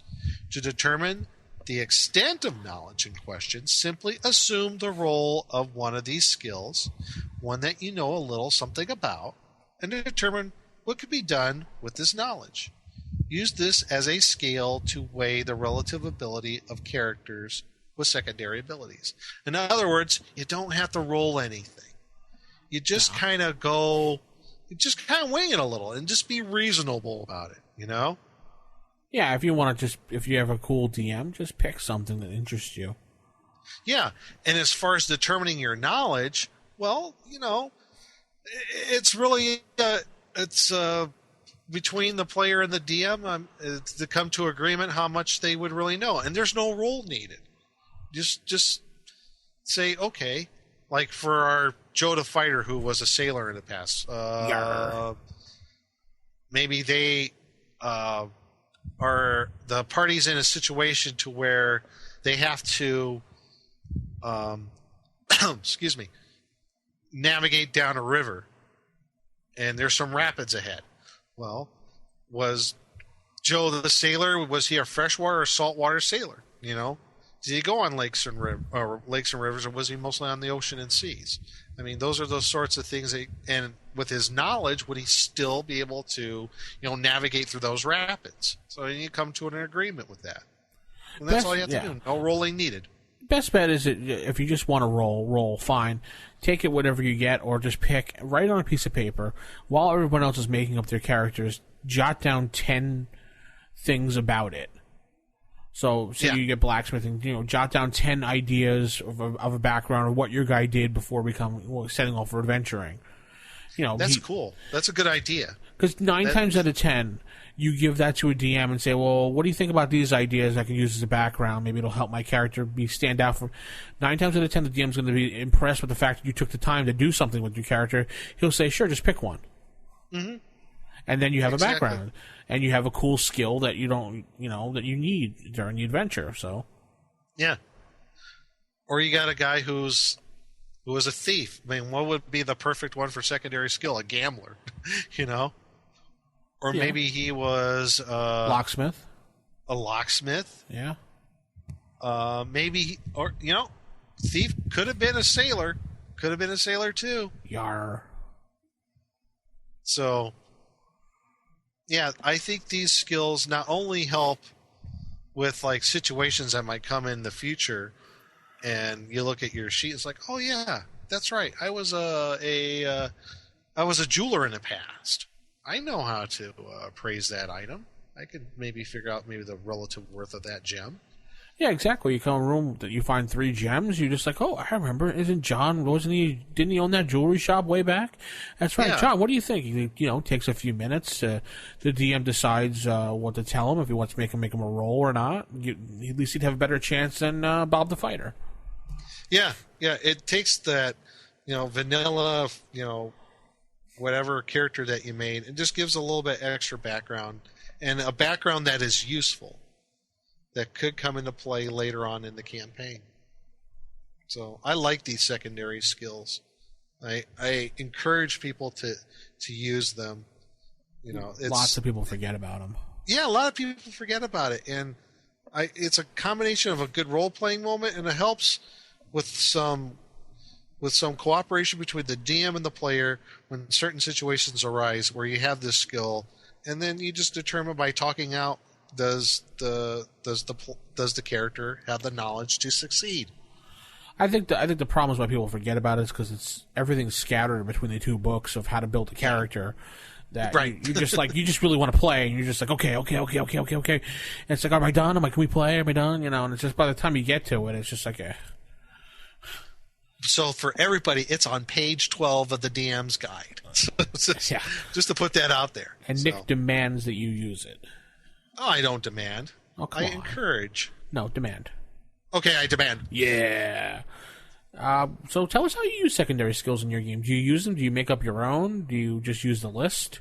To determine the extent of knowledge in question, simply assume the role of one of these skills, one that you know a little something about, and determine what could be done with this knowledge. Use this as a scale to weigh the relative ability of characters with secondary abilities. In other words, you don't have to roll anything. You just kind of wing it a little and just be reasonable about it, Yeah, if you have a cool DM, just pick something that interests you. Yeah, and as far as determining your knowledge, well, it's really between the player and the DM to come to agreement how much they would really know, and there's no roll needed. Just say, okay, like for our Joe the fighter who was a sailor in the past, maybe they are the parties in a situation to where they have to excuse me, navigate down a river, and there's some rapids ahead. Well, was Joe the sailor, was he a freshwater or saltwater sailor? Did he go on lakes and rivers, or was he mostly on the ocean and seas? I mean, those are those sorts of things and with his knowledge, would he still be able to, navigate through those rapids? So you come to an agreement with that. And that's all you have to do. No rolling needed. Best bet is that if you just want to roll, fine. Take it whatever you get, or just write on a piece of paper, while everyone else is making up their characters, jot down 10 things about it. So you get blacksmithing, jot down 10 ideas of a background of what your guy did before setting off for adventuring. That's cool. That's a good idea. Because 9 times out of 10, you give that to a DM and say, well, what do you think about these ideas I can use as a background? Maybe it'll help my character stand out. 9 times out of 10, the DM's going to be impressed with the fact that you took the time to do something with your character. He'll say, sure, just pick one. Mm-hmm. And then you have a background. And you have a cool skill that you don't, that you need during the adventure. So, yeah. Or you got a guy who was a thief. I mean, what would be the perfect one for secondary skill? A gambler, Or maybe he was locksmith. A locksmith. Yeah. Maybe thief could have been a sailor. Could have been a sailor too. Yar. So, yeah, I think these skills not only help with like situations that might come in the future, and you look at your sheet, it's like, oh yeah, that's right. I was a jeweler in the past. I know how to appraise that item. I could maybe figure out the relative worth of that gem. Yeah, exactly. You come in a room that you find 3 gems, you're just like, oh, I remember. Didn't he own that jewelry shop way back? That's right. Yeah. John, what do you think? He, takes a few minutes. The DM decides what to tell him, if he wants to make him a roll or not. At least he'd have a better chance than Bob the Fighter. Yeah. It takes that, vanilla, whatever character that you made, and just gives a little bit extra background, and a background that is useful, that could come into play later on in the campaign. So I like these secondary skills. I encourage people to use them. Lots of people forget about them. Yeah, a lot of people forget about it, and it's a combination of a good role-playing moment, and it helps with some cooperation between the DM and the player when certain situations arise where you have this skill, and then you just determine by talking out, does the character have the knowledge to succeed? I think the problem is why people forget about it is because everything's scattered between the 2 books of how to build a character. That right. you just really want to play, and you're just like, okay. And it's like, am I done? Can we play? Am I done? And it's just by the time you get to it, it's just like a. So for everybody, it's on page 12 of the DM's guide. Just to put that out there. And Nick demands that you use it. Oh, I don't demand. Oh, I encourage. No, demand. Okay, I demand. Yeah. So tell us how you use secondary skills in your game. Do you use them? Do you make up your own? Do you just use the list?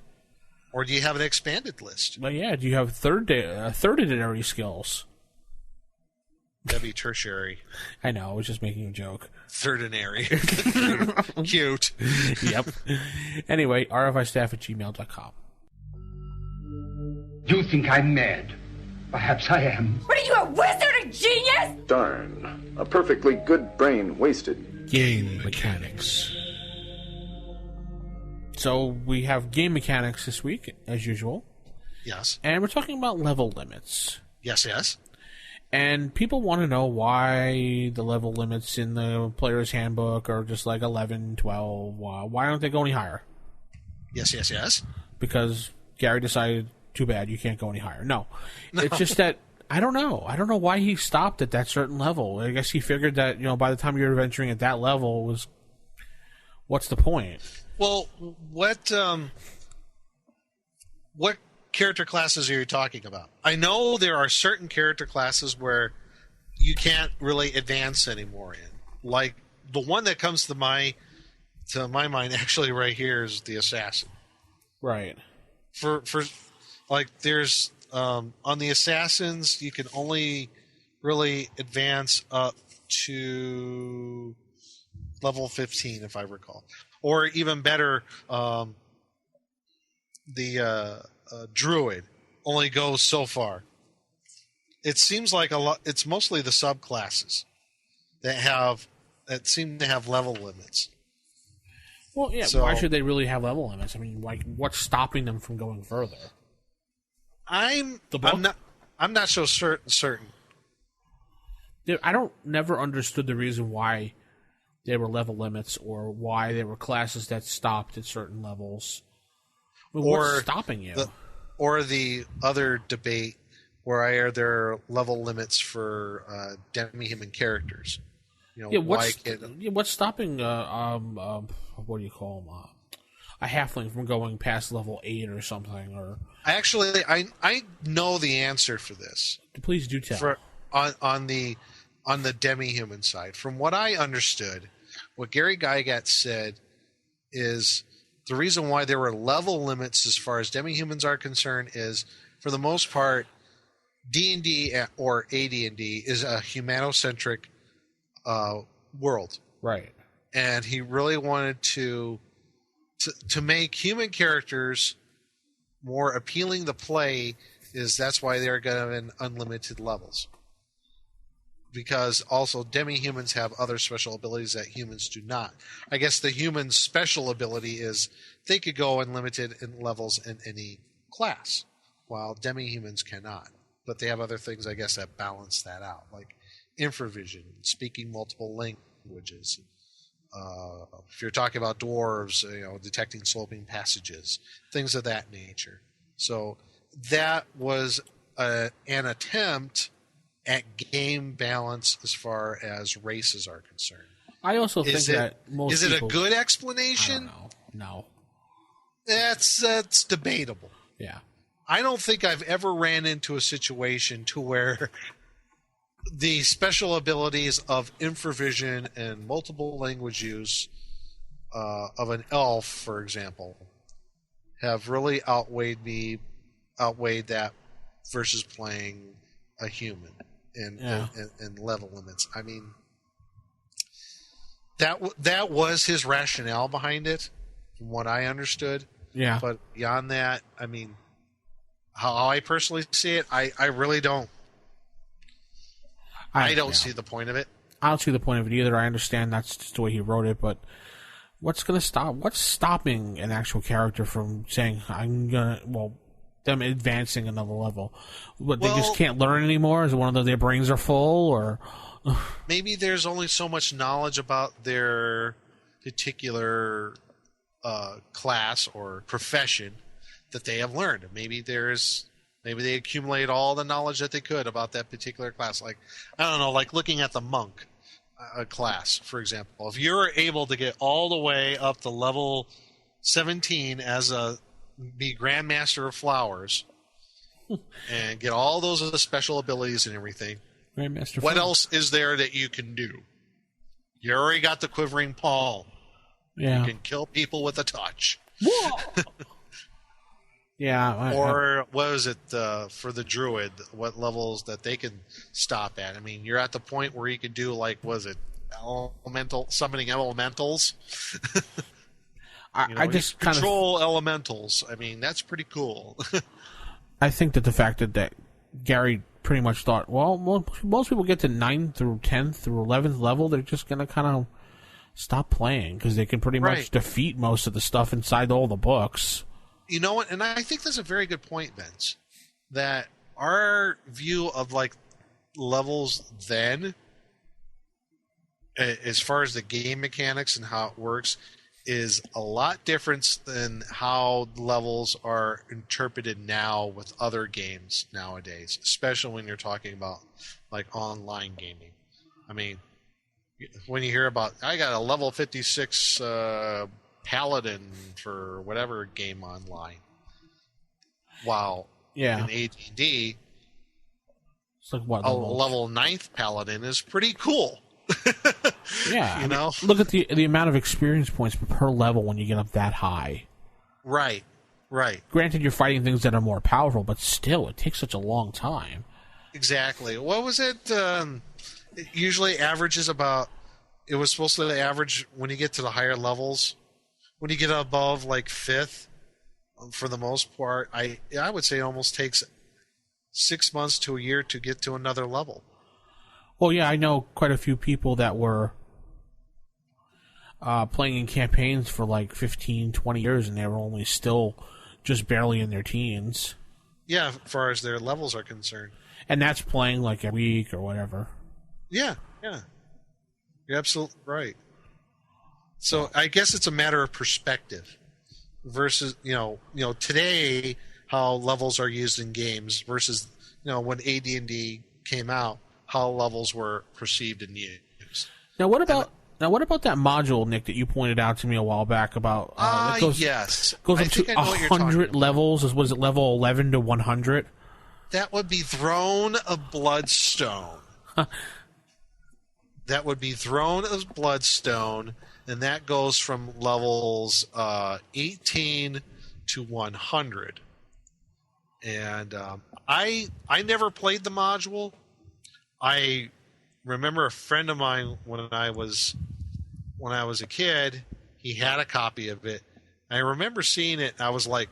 Or do you have an expanded list? Well, yeah. Do you have third-editorary skills? That'd be tertiary. I know. I was just making a joke. Thirdinary. Cute. Yep. Anyway, rfistaff@gmail.com. You think I'm mad? Perhaps I am. What are you, a wizard, a genius? Darn. A perfectly good brain wasted. Game mechanics. So we have game mechanics this week, as usual. Yes. And we're talking about level limits. Yes. And people want to know why the level limits in the player's handbook are just like 11, 12. Why don't they go any higher? Yes. Because Gary decided, too bad, you can't go any higher. No. It's just that, I don't know. I don't know why he stopped at that certain level. I guess he figured that, by the time you're adventuring at that level, what's the point? Well, what character classes are you talking about? I know there are certain character classes where you can't really advance anymore in. Like the one that comes to my mind actually right here is the assassin. Right. For like there's on the assassins you can only really advance up to level 15 if I recall. Or even better, the druid only goes so far. It seems like it's mostly the subclasses that seem to have level limits. Well, yeah. So, why should they really have level limits? I mean, like, what's stopping them from going further? I'm not so certain. I never understood the reason why there were level limits or why there were classes that stopped at certain levels. What's stopping you? Or the other debate where there are level limits for demi-human characters. What's stopping? What do you call them? a halfling from going past level 8 or something. Or I know the answer for this. Please do tell. On the demi-human side, from what I understood, what Gary Gygax said is the reason why there were level limits as far as demi-humans are concerned is, for the most part, D&D or AD&D is a humanocentric world. Right. And he really wanted to make human characters more appealing to play. That's why they're going to have unlimited levels. Because also demi-humans have other special abilities that humans do not. I guess the human's special ability is they could go unlimited in levels in any class, while demi-humans cannot. But they have other things, I guess, that balance that out, like infravision, speaking multiple languages. If you're talking about dwarves, detecting sloping passages, things of that nature. So that was an attempt at game balance as far as races are concerned. I also think that most is it people, a good explanation? I don't know. No. That's debatable. Yeah. I don't think I've ever ran into a situation to where the special abilities of infravision and multiple language use of an elf, for example, have really outweighed that versus playing a human in level limits. I mean, that was his rationale behind it, from what I understood. Yeah. But beyond that, I mean, how I personally see it, I really don't. I don't see the point of it. I don't see the point of it either. I understand that's just the way he wrote it, but what's stopping an actual character from saying, them advancing another level? What, they just can't learn anymore? Is it one of their brains are full, or? Maybe there's only so much knowledge about their particular class or profession that they have learned. Maybe they accumulate all the knowledge that they could about that particular class. Like, I don't know, like looking at the monk class, for example. If you're able to get all the way up to level 17 be Grandmaster of Flowers and get all those other special abilities and everything, what else is there that you can do? You already got the quivering palm. Yeah. You can kill people with a touch. Whoa! Yeah. Or what is it for the druid? What levels that they can stop at? I mean, you're at the point where you can do summoning elementals. I just control elementals. I mean, that's pretty cool. I think that the fact that Gary pretty much thought, well, most people get to 9th through 10th through 11th level, they're just going to kind of stop playing because they can pretty much defeat most of the stuff inside all the books. You know what? And I think that's a very good point, Vince, that our view of levels then, as far as the game mechanics and how it works, is a lot different than how levels are interpreted now with other games nowadays, especially when you're talking about online gaming. I mean, when you hear about, I got a level 56 paladin for whatever game online, while in AD&D, it's like what, a level 9th paladin is pretty cool. Yeah, look at the amount of experience points per level when you get up that high. Right. Granted, you're fighting things that are more powerful, but still, it takes such a long time. Exactly. What was it? It usually averages about. It was supposed to average when you get to the higher levels. When you get above 5th, for the most part, I would say it almost takes 6 months to a year to get to another level. Well, yeah, I know quite a few people that were playing in campaigns for 15, 20 years, and they were only still just barely in their teens. Yeah, as far as their levels are concerned. And that's playing a week or whatever. Yeah. You're absolutely right. So I guess it's a matter of perspective versus, today how levels are used in games versus, when AD&D came out, how levels were perceived and used. Now, what about Now, what about that module, Nick, that you pointed out to me a while back about? Yes. Goes I up to think I know what you're talking 100 about. levels. Was it level 11 to 100? That would be Throne of Bloodstone. That would be Throne of Bloodstone, and that goes from levels 18 to 100. And I never played the module. I remember a friend of mine when I was a kid, he had a copy of it. I remember seeing it. I was like,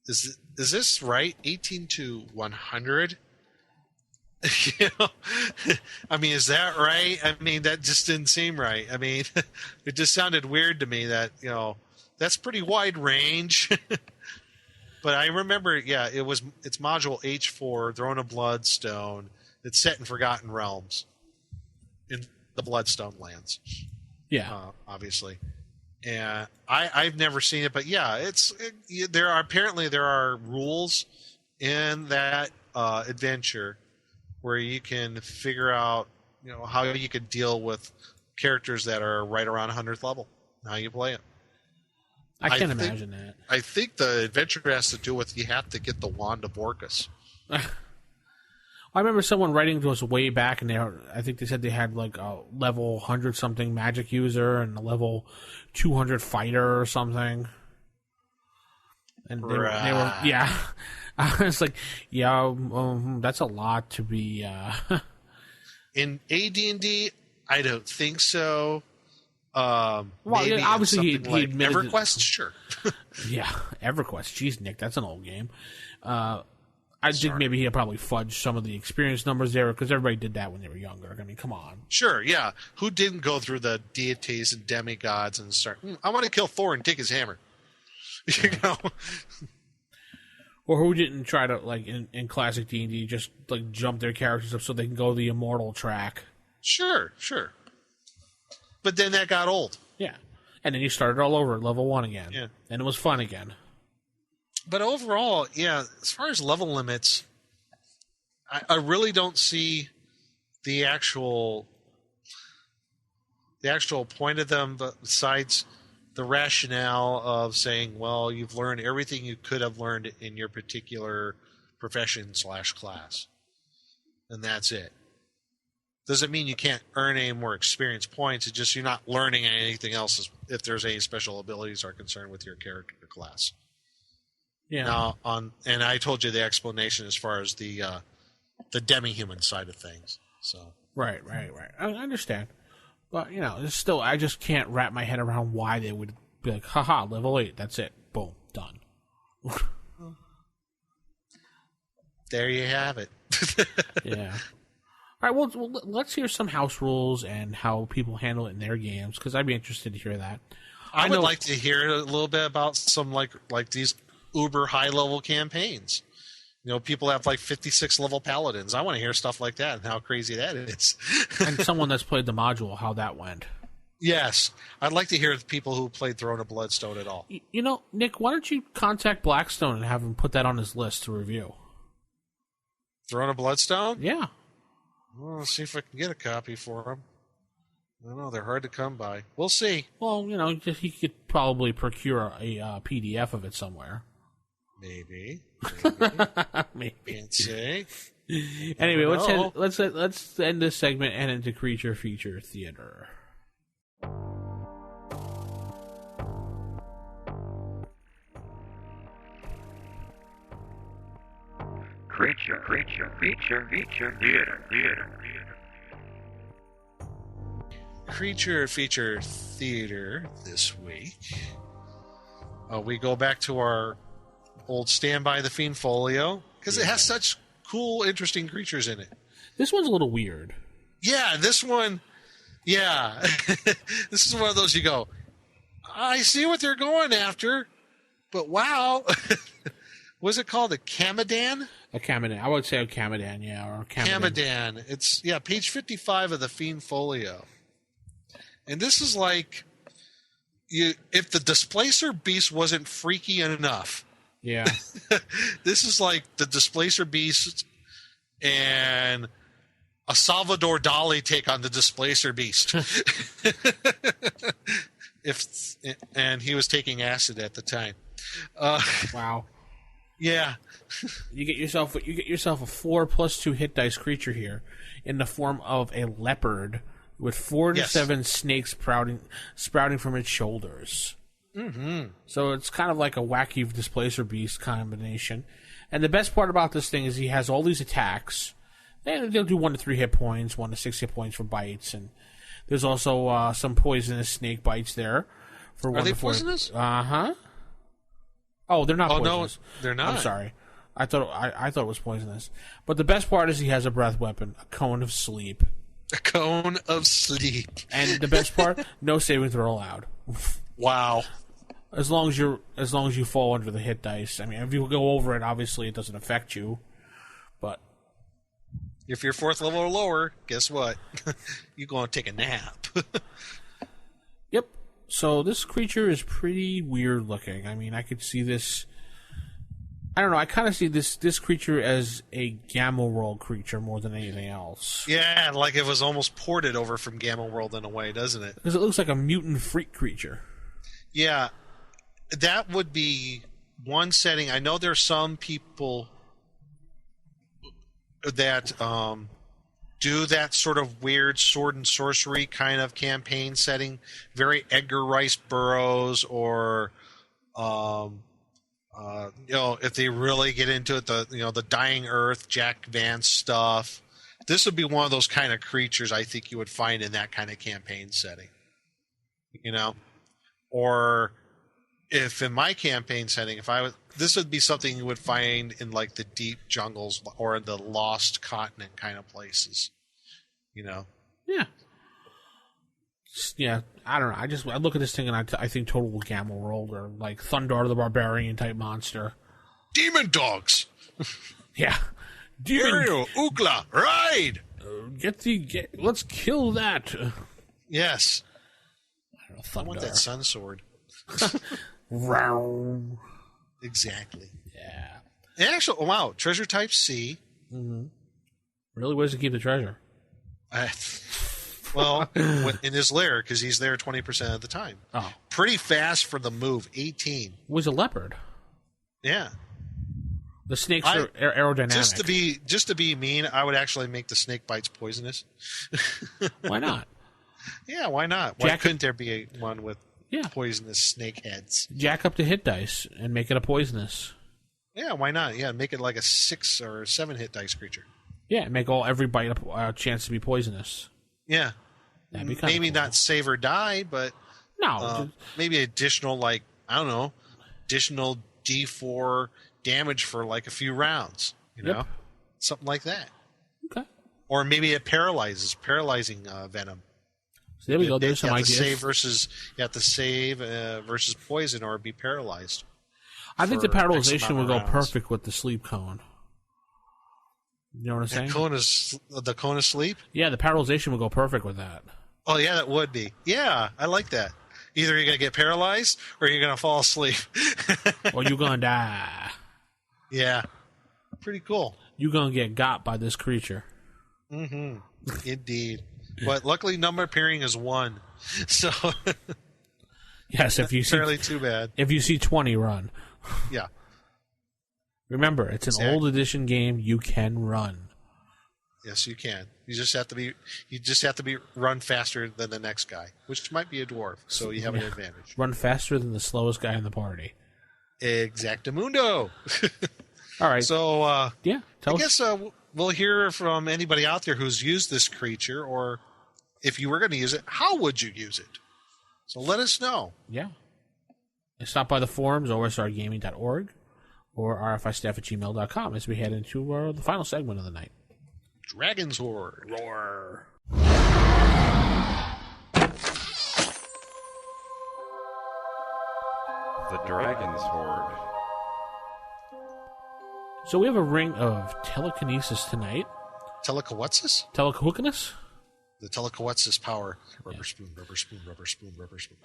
"Is this right? 18 to 100?" You know, I mean, is that right? I mean, that just didn't seem right. I mean, it just sounded weird to me that, you know, that's pretty wide range. But I remember, yeah, it's module H4, Throne of Bloodstone. It's set in Forgotten Realms, in the Bloodstone lands. Yeah, obviously. And I've never seen it, but yeah, there are rules in that adventure where you can figure out, you know, how you could deal with characters that are right around 100th level, how you play it. I can imagine that. I think the adventure has to do with you have to get the Wand of Orcus. I remember someone writing to us way back, and I think they said they had like a level 100-something magic user and a level 200 fighter or something. And they were yeah. I was like, yeah, that's a lot to be. In AD&D, I don't think so. Well, maybe obviously he like admitted EverQuest, sure. Yeah, EverQuest. Jeez, Nick, that's an old game. I think maybe he'll probably fudge some of the experience numbers there because everybody did that when they were younger. I mean, come on. Sure, yeah. Who didn't go through the deities and demigods and start, I want to kill Thor and take his hammer. You know? Or who didn't try to, like, in classic D&D, just, like, jump their characters up so they can go the immortal track. Sure. But then that got old. Yeah. And then you started all over at level 1 again. Yeah. And it was fun again. But overall, yeah, as far as level limits, I really don't see the actual point of them besides the rationale of saying, well, you've learned everything you could have learned in your particular profession/class. And that's it. Doesn't mean you can't earn any more experience points. It's just you're not learning anything else if there's any special abilities are concerned with your character class. Yeah. Now, and I told you the explanation as far as the demi-human side of things. So Right. I understand. But, you know, it's still, I just can't wrap my head around why they would be like, haha, level 8, that's it. Boom, done. there you have it. Yeah. All right, well, let's hear some house rules and how people handle it in their games, because I'd be interested to hear that. I would like to hear a little bit about some like these uber high-level campaigns. You know, people have like 56-level paladins. I want to hear stuff like that and how crazy that is. And someone that's played the module, how that went. Yes. I'd like to hear the people who played Throne of Bloodstone at all. You know, Nick, why don't you contact Blackstone and have him put that on his list to review? Throne of Bloodstone? Yeah. Well, let's see if I can get a copy for him. I don't know. They're hard to come by. We'll see. Well, you know, he could probably procure a PDF of it somewhere. Maybe. Maybe. Can't say. Anyway, let's end this segment and into Creature Feature Theater. Creature Feature Theater. Creature Feature Theater this week. We go back to our old Stand By the Fiend folio because it has such cool, interesting creatures in it. This one's a little weird. Yeah, this one. Yeah, this is one of those you go, I see what they're going after, but wow. Was it called a Kamadan? A Kamadan. I would say a Kamadan, yeah. Or a Kamadan. It's, page 55 of the Fiend folio. And this is like, if the Displacer Beast wasn't freaky enough. a Salvador Dali take on the Displacer Beast. And he was taking acid at the time. Wow. Yeah. You get yourself a 4+2 hit dice creature here in the form of a leopard with 4 to 7 snakes sprouting from its shoulders. Mm-hmm. So it's kind of like a wacky Displacer Beast combination. And the best part about this thing is he has all these attacks. And they'll do 1 to 3 hit points, 1 to 6 hit points for bites, and there's also some poisonous snake bites there. For 1 Are they to 4. poisonous? Uh-huh. Oh, they're not poisonous. No, they're not. I'm sorry. I thought it was poisonous. But the best part is he has a breath weapon, a cone of sleep. A cone of sleep. And the best part, no saving throw allowed. Wow. As long as you fall under the hit dice. I mean, if you go over it, obviously it doesn't affect you. But if you're 4th level or lower, guess what? You're going to take a nap. Yep. So this creature is pretty weird looking. I mean, I could see this. I don't know. I kind of see this creature as a Gamma World creature more than anything else. Yeah, like it was almost ported over from Gamma World in a way, doesn't it? Because it looks like a mutant freak creature. Yeah, that would be one setting. I know there's some people that do that sort of weird sword and sorcery kind of campaign setting, very Edgar Rice Burroughs, or if they really get into it, the Dying Earth, Jack Vance stuff. This would be one of those kind of creatures I think you would find in that kind of campaign setting. Or if in my campaign setting, this would be something you would find in like the deep jungles or the lost continent kind of places. Yeah. Yeah, I don't know. I look at this thing and I think total Gamma World or like Thundar the Barbarian type monster. Demon dogs. Yeah. Ariel, Ukla, ride. Let's kill that. Yes. I don't know, I want that sun sword. Exactly. Yeah. And actually, wow, treasure type C. Mm-hmm. Really, where does he keep the treasure? Well, in his lair, because he's there 20% of the time. Oh. Pretty fast for the move, 18. Was a leopard. Yeah. The snakes are aerodynamic. Just to be mean, I would actually make the snake bites poisonous. Why not? Yeah, why not? Why couldn't there be one with poisonous snake heads? Jack up the hit dice and make it a poisonous. Yeah, why not? Yeah, make it like a 6 or 7 hit dice creature. Yeah, make every bite a chance to be poisonous. Yeah. That'd be maybe cool. not save or die, but maybe additional additional D4 damage for like a few rounds, something like that. Okay. Or maybe it paralyzing venom. So there we go. There's some ideas. You have to save versus poison or be paralyzed. I think the paralyzation would go perfect with the sleep cone. You know what I'm saying? The cone of sleep? Yeah, the paralyzation would go perfect with that. Oh, yeah, that would be. Yeah, I like that. Either you're going to get paralyzed or you're going to fall asleep. Or you're going to die. Yeah. Pretty cool. You're going to get got by this creature. Mm-hmm. Indeed. But luckily, number appearing is 1. So. Yes, if you see. Fairly too bad. If you see 20, run. Yeah. Remember, it's an old edition game. You can run. Yes, you can. You just have to be run faster than the next guy, which might be a dwarf, so you have an advantage. Run faster than the slowest guy in the party. Exactamundo. All right. So, I guess we'll hear from anybody out there who's used this creature, or if you were going to use it, how would you use it? So let us know. Yeah. Stop by the forums, osrgaming.org, or rfistaff@gmail.com as we head into the final segment of the night. Dragon's Horde. Roar. The Dragon's Horde. So we have a ring of telekinesis tonight. Telekinesis? Telekinesis? The telekinesis power. Rubber spoon, rubber spoon, rubber spoon, rubber spoon.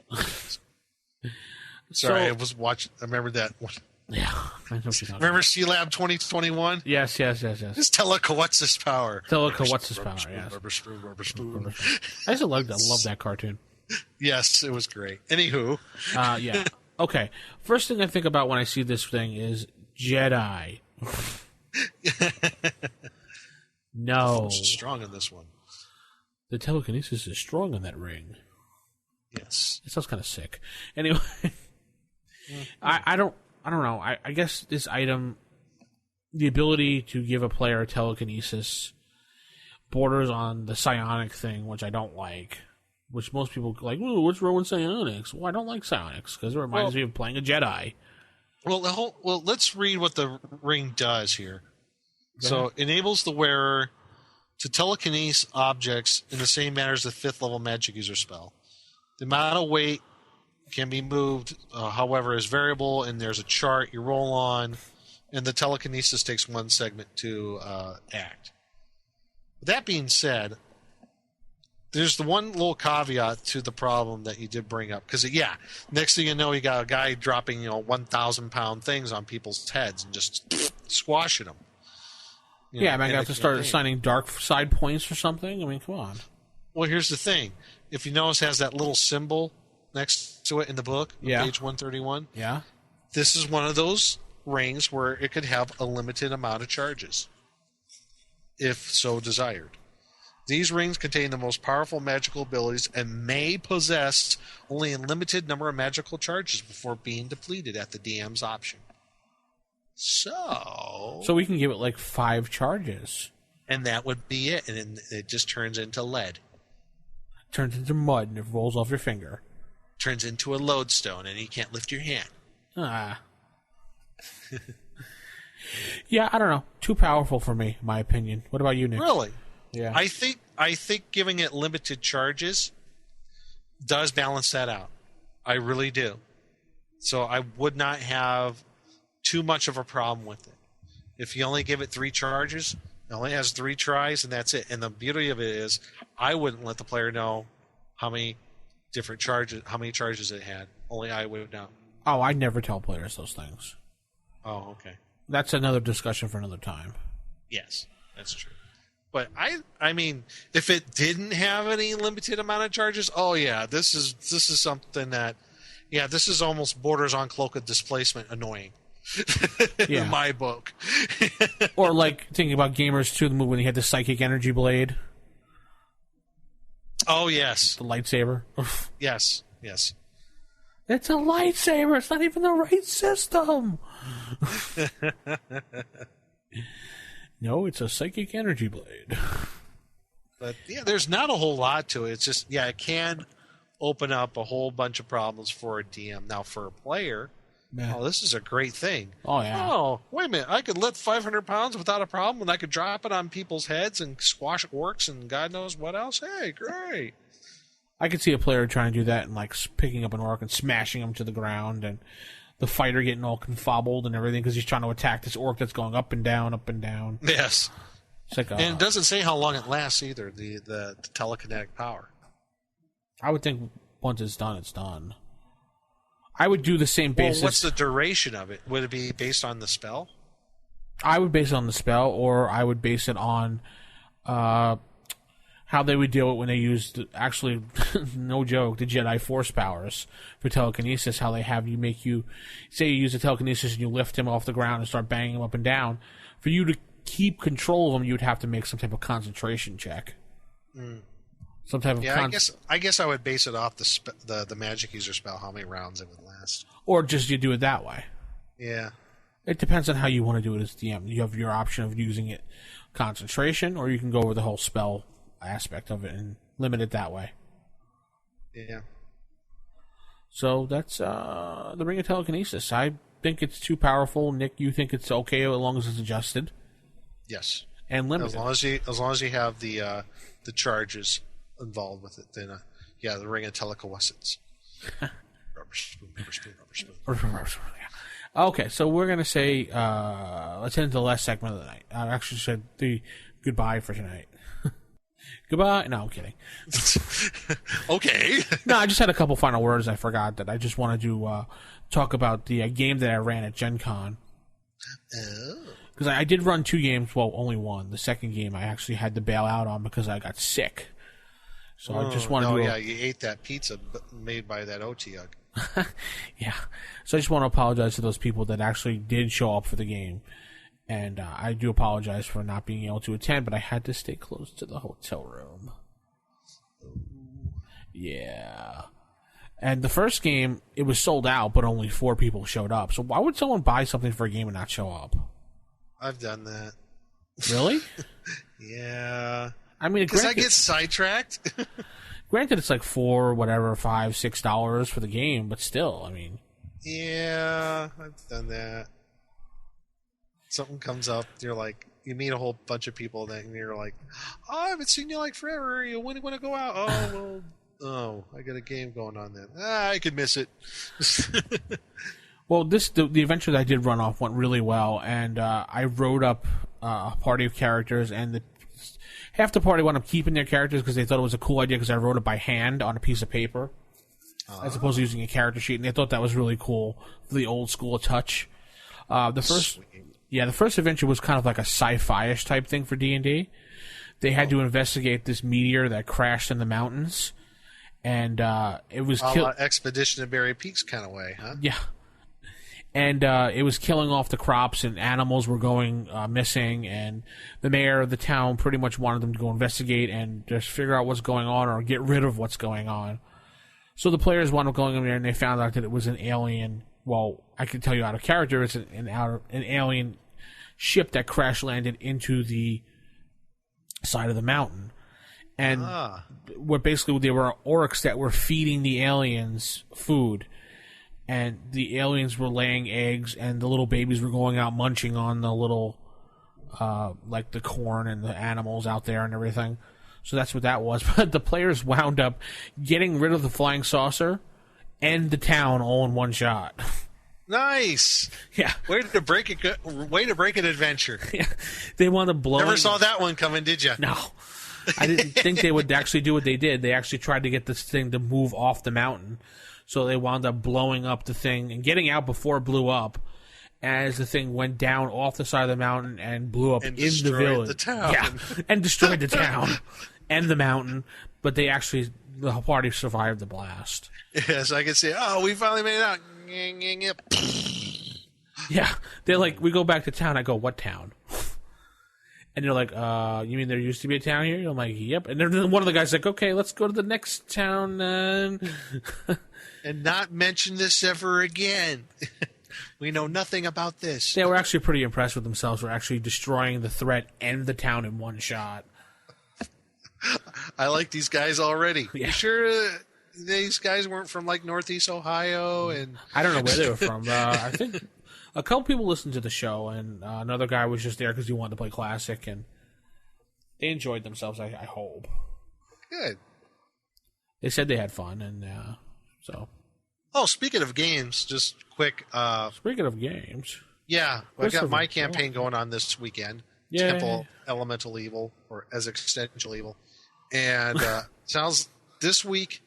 Sorry, I was watching. I remember that one. Yeah, I know what you're talking Remember about. C-Lab 2021? Yes. It's Telekowatsis power. Telekowatsis power, yes. Rubber spoon, rubber spoon. I used to love that cartoon. Yes, it was great. Anywho. Yeah. Okay. First thing I think about when I see this thing is Jedi. No. The force is strong in this one. The telekinesis is strong in that ring. Yes. It sounds kind of sick. Anyway, I don't know. I guess this item, the ability to give a player telekinesis, borders on the psionic thing, which I don't like. Which most people like. Ooh, what's wrong with psionics? Well, I don't like psionics because it reminds me of playing a Jedi. Well, let's read what the ring does here. So, enables the wearer to telekinese objects in the same manner as the 5th level magic user spell. The amount of weight can be moved, however, is variable, and there's a chart you roll on, and the telekinesis takes 1 segment to act. With that being said, there's the one little caveat to the problem that you did bring up. Because, next thing you know, you got a guy dropping, 1,000-pound things on people's heads and just squashing them. I have to start assigning dark side points or something. I mean, come on. Well, here's the thing. If you notice, it has that little symbol next to it in the book, on page 131. Yeah. This is one of those rings where it could have a limited amount of charges, if so desired. These rings contain the most powerful magical abilities and may possess only a limited number of magical charges before being depleted at the DM's option. So we can give it like 5 charges. And that would be it. And then it just turns into lead. Turns into mud and it rolls off your finger. Turns into a lodestone and you can't lift your hand. Yeah, I don't know. Too powerful for me, in my opinion. What about you, Nick? Really? Yeah. I think giving it limited charges does balance that out. I really do. So I would not have too much of a problem with it. If you only give it 3 charges, it only has 3 tries, and that's it. And the beauty of it is, I wouldn't let the player know how many charges it had. Only I would know. Oh, I never tell players those things. Oh, okay. That's another discussion for another time. Yes, that's true. But I mean, if it didn't have any limited amount of charges, this is something that, this is almost borders on cloak of displacement annoying. In my book. Or like thinking about Gamers 2, the movie when he had the psychic energy blade. Oh, yes. The lightsaber. Yes. It's a lightsaber. It's not even the right system. No, it's a psychic energy blade. But there's not a whole lot to it. It's just it can open up a whole bunch of problems for a DM. Now for a player, this is a great thing. Oh yeah. Oh, wait a minute! I could lift 500 pounds without a problem, and I could drop it on people's heads and squash orcs and God knows what else. Hey, great! I could see a player trying to do that and like picking up an orc and smashing him to the ground, and the fighter getting all confobbled and everything because he's trying to attack this orc that's going up and down, up and down. Yes. It's like, and it doesn't say how long it lasts either. The telekinetic power. I would think once it's done, it's done. I would do the same basis. Well, what's the duration of it? Would it be based on the spell? I would base it on the spell, or I would base it on how they would deal it when they used, actually, no joke, the Jedi Force powers for telekinesis, how they have say you use the telekinesis and you lift him off the ground and start banging him up and down. For you to keep control of him, you would have to make some type of concentration check. Some type of I guess I would base it off the magic user spell, how many rounds it would last. Or just you do it that way. Yeah. It depends on how you want to do it as DM. You have your option of using it concentration, or you can go over the whole spell aspect of it and limit it that way. Yeah. So that's the Ring of Telekinesis. I think it's too powerful. Nick, you think it's okay as long as it's adjusted? Yes. And limited. As long as you have the charges involved with it, then the Ring of Telekinesis. Rubber spoon. Okay, so we're going to say, let's head into the last segment of the night. I actually said the goodbye for tonight. Goodbye. No, I'm kidding. Okay. No, I just had a couple final words I forgot that I just wanted to talk about the game that I ran at Gen Con. Oh. Because I did run 2 games, well, only one. The second game I actually had to bail out on because I got sick. So I just wanted to... Oh, yeah, you ate that pizza made by that Otiug. Yeah. So I just want to apologize to those people that actually did show up for the game. And I do apologize for not being able to attend, but I had to stay close to the hotel room. Yeah. And the first game, it was sold out, but only 4 people showed up. So why would someone buy something for a game and not show up? I've done that. Really? Yeah. I mean, because I get sidetracked. Granted, it's like $4, whatever, $5, $6 for the game, but still, I mean. Yeah, I've done that. Something comes up, you're like, you meet a whole bunch of people, and you're like, oh, I haven't seen you like forever. You when want to go out? Oh, well, I got a game going on then. I could miss it. Well, the adventure that I did run off went really well, and I wrote up a party of characters, and half the party wound up keeping their characters because they thought it was a cool idea because I wrote it by hand on a piece of paper as opposed to using a character sheet, and they thought that was really cool for the old school touch. The first adventure was kind of like a sci-fi-ish type thing for D&D. They had to investigate this meteor that crashed in the mountains, and it was Expedition to Berry Peaks kind of way, huh? Yeah. And it was killing off the crops, and animals were going missing, and the mayor of the town pretty much wanted them to go investigate and just figure out what's going on or get rid of what's going on. So the players wound up going in there, and they found out that it was an alien. Well, I can tell you out of character, it's an alien ship that crash landed into the side of the mountain. And what basically they were orcs that were feeding the aliens food. And the aliens were laying eggs, and the little babies were going out munching on the little, like the corn and the animals out there and everything. So that's what that was. But the players wound up getting rid of the flying saucer and the town all in one shot. Nice. Yeah. Way to break an adventure. Yeah. They wound up blowing. Never saw that one coming, did you? No. I didn't think they would actually do what they did. They actually tried to get this thing to move off the mountain. So they wound up blowing up the thing and getting out before it blew up as the thing went down off the side of the mountain and blew up in the village. The town. Yeah, and destroyed the town and the mountain. But the party survived the blast. Yes, I can see. Oh, we finally made it out. Yeah, they're like, we go back to town. I go, what town? And they're like, you mean there used to be a town here? I'm like, yep. And then one of the guys like, okay, let's go to the next town then. And not mention this ever again. We know nothing about this. They were actually pretty impressed with themselves for actually destroying the threat and the town in one shot. I like these guys already. Yeah. You sure these guys weren't from like Northeast Ohio? And I don't know where they were from. I think a couple people listened to the show, and another guy was just there because he wanted to play Classic, and they enjoyed themselves, I hope. Good. They said they had fun, and so. Oh, speaking of games, just quick. Speaking of games. Yeah, I've got my campaign going on this weekend. Yay. Temple Elemental Evil, or as Existential Evil. And sounds this week,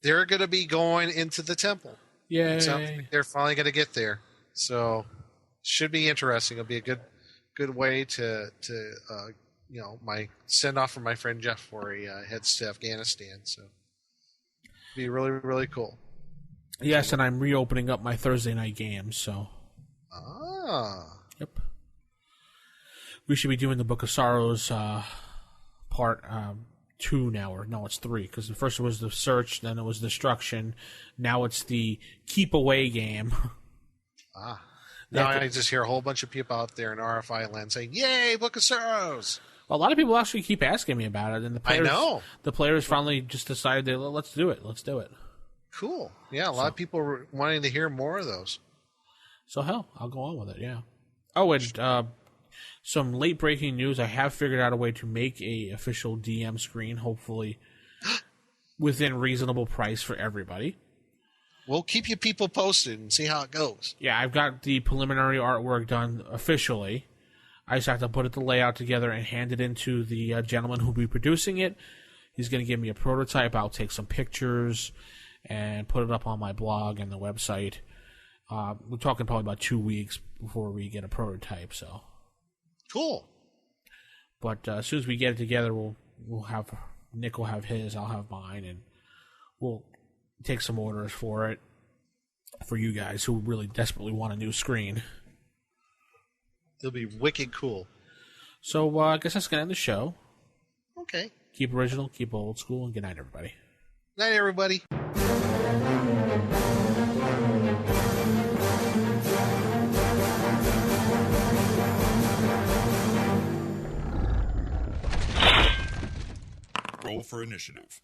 they're going to be going into the temple. Yay. Sounds like they're finally going to get there. So, should be interesting. It'll be a good way to my send off from my friend Jeff before he heads to Afghanistan. So, be really, really cool. Yes, and I'm reopening up my Thursday night games, so. Yep. We should be doing the Book of Sorrows part 2 now, or no, it's 3, because the first was the Search, then it was Destruction, now it's the Keep Away game. Now I just hear a whole bunch of people out there in RFI land saying, "Yay, Book of Sorrows!" A lot of people actually keep asking me about it, and the players finally just decided, let's do it. Let's do it. Cool. Yeah, a lot of people were wanting to hear more of those. So, hell, I'll go on with it, yeah. Oh, and some late-breaking news. I have figured out a way to make a official DM screen, hopefully within reasonable price for everybody. We'll keep you people posted and see how it goes. Yeah, I've got the preliminary artwork done officially. I just have to put the layout together and hand it into the gentleman who'll be producing it. He's going to give me a prototype. I'll take some pictures and put it up on my blog and the website. We're talking probably about 2 weeks before we get a prototype. So Cool. But as soon as we get it together, we'll have Nick will have his, I'll have mine, and we'll take some orders for it for you guys who really desperately want a new screen. It'll be wicked cool. So I guess that's going to end the show. Okay. Keep original, keep old school, and good night, everybody. Night, everybody. Roll for initiative.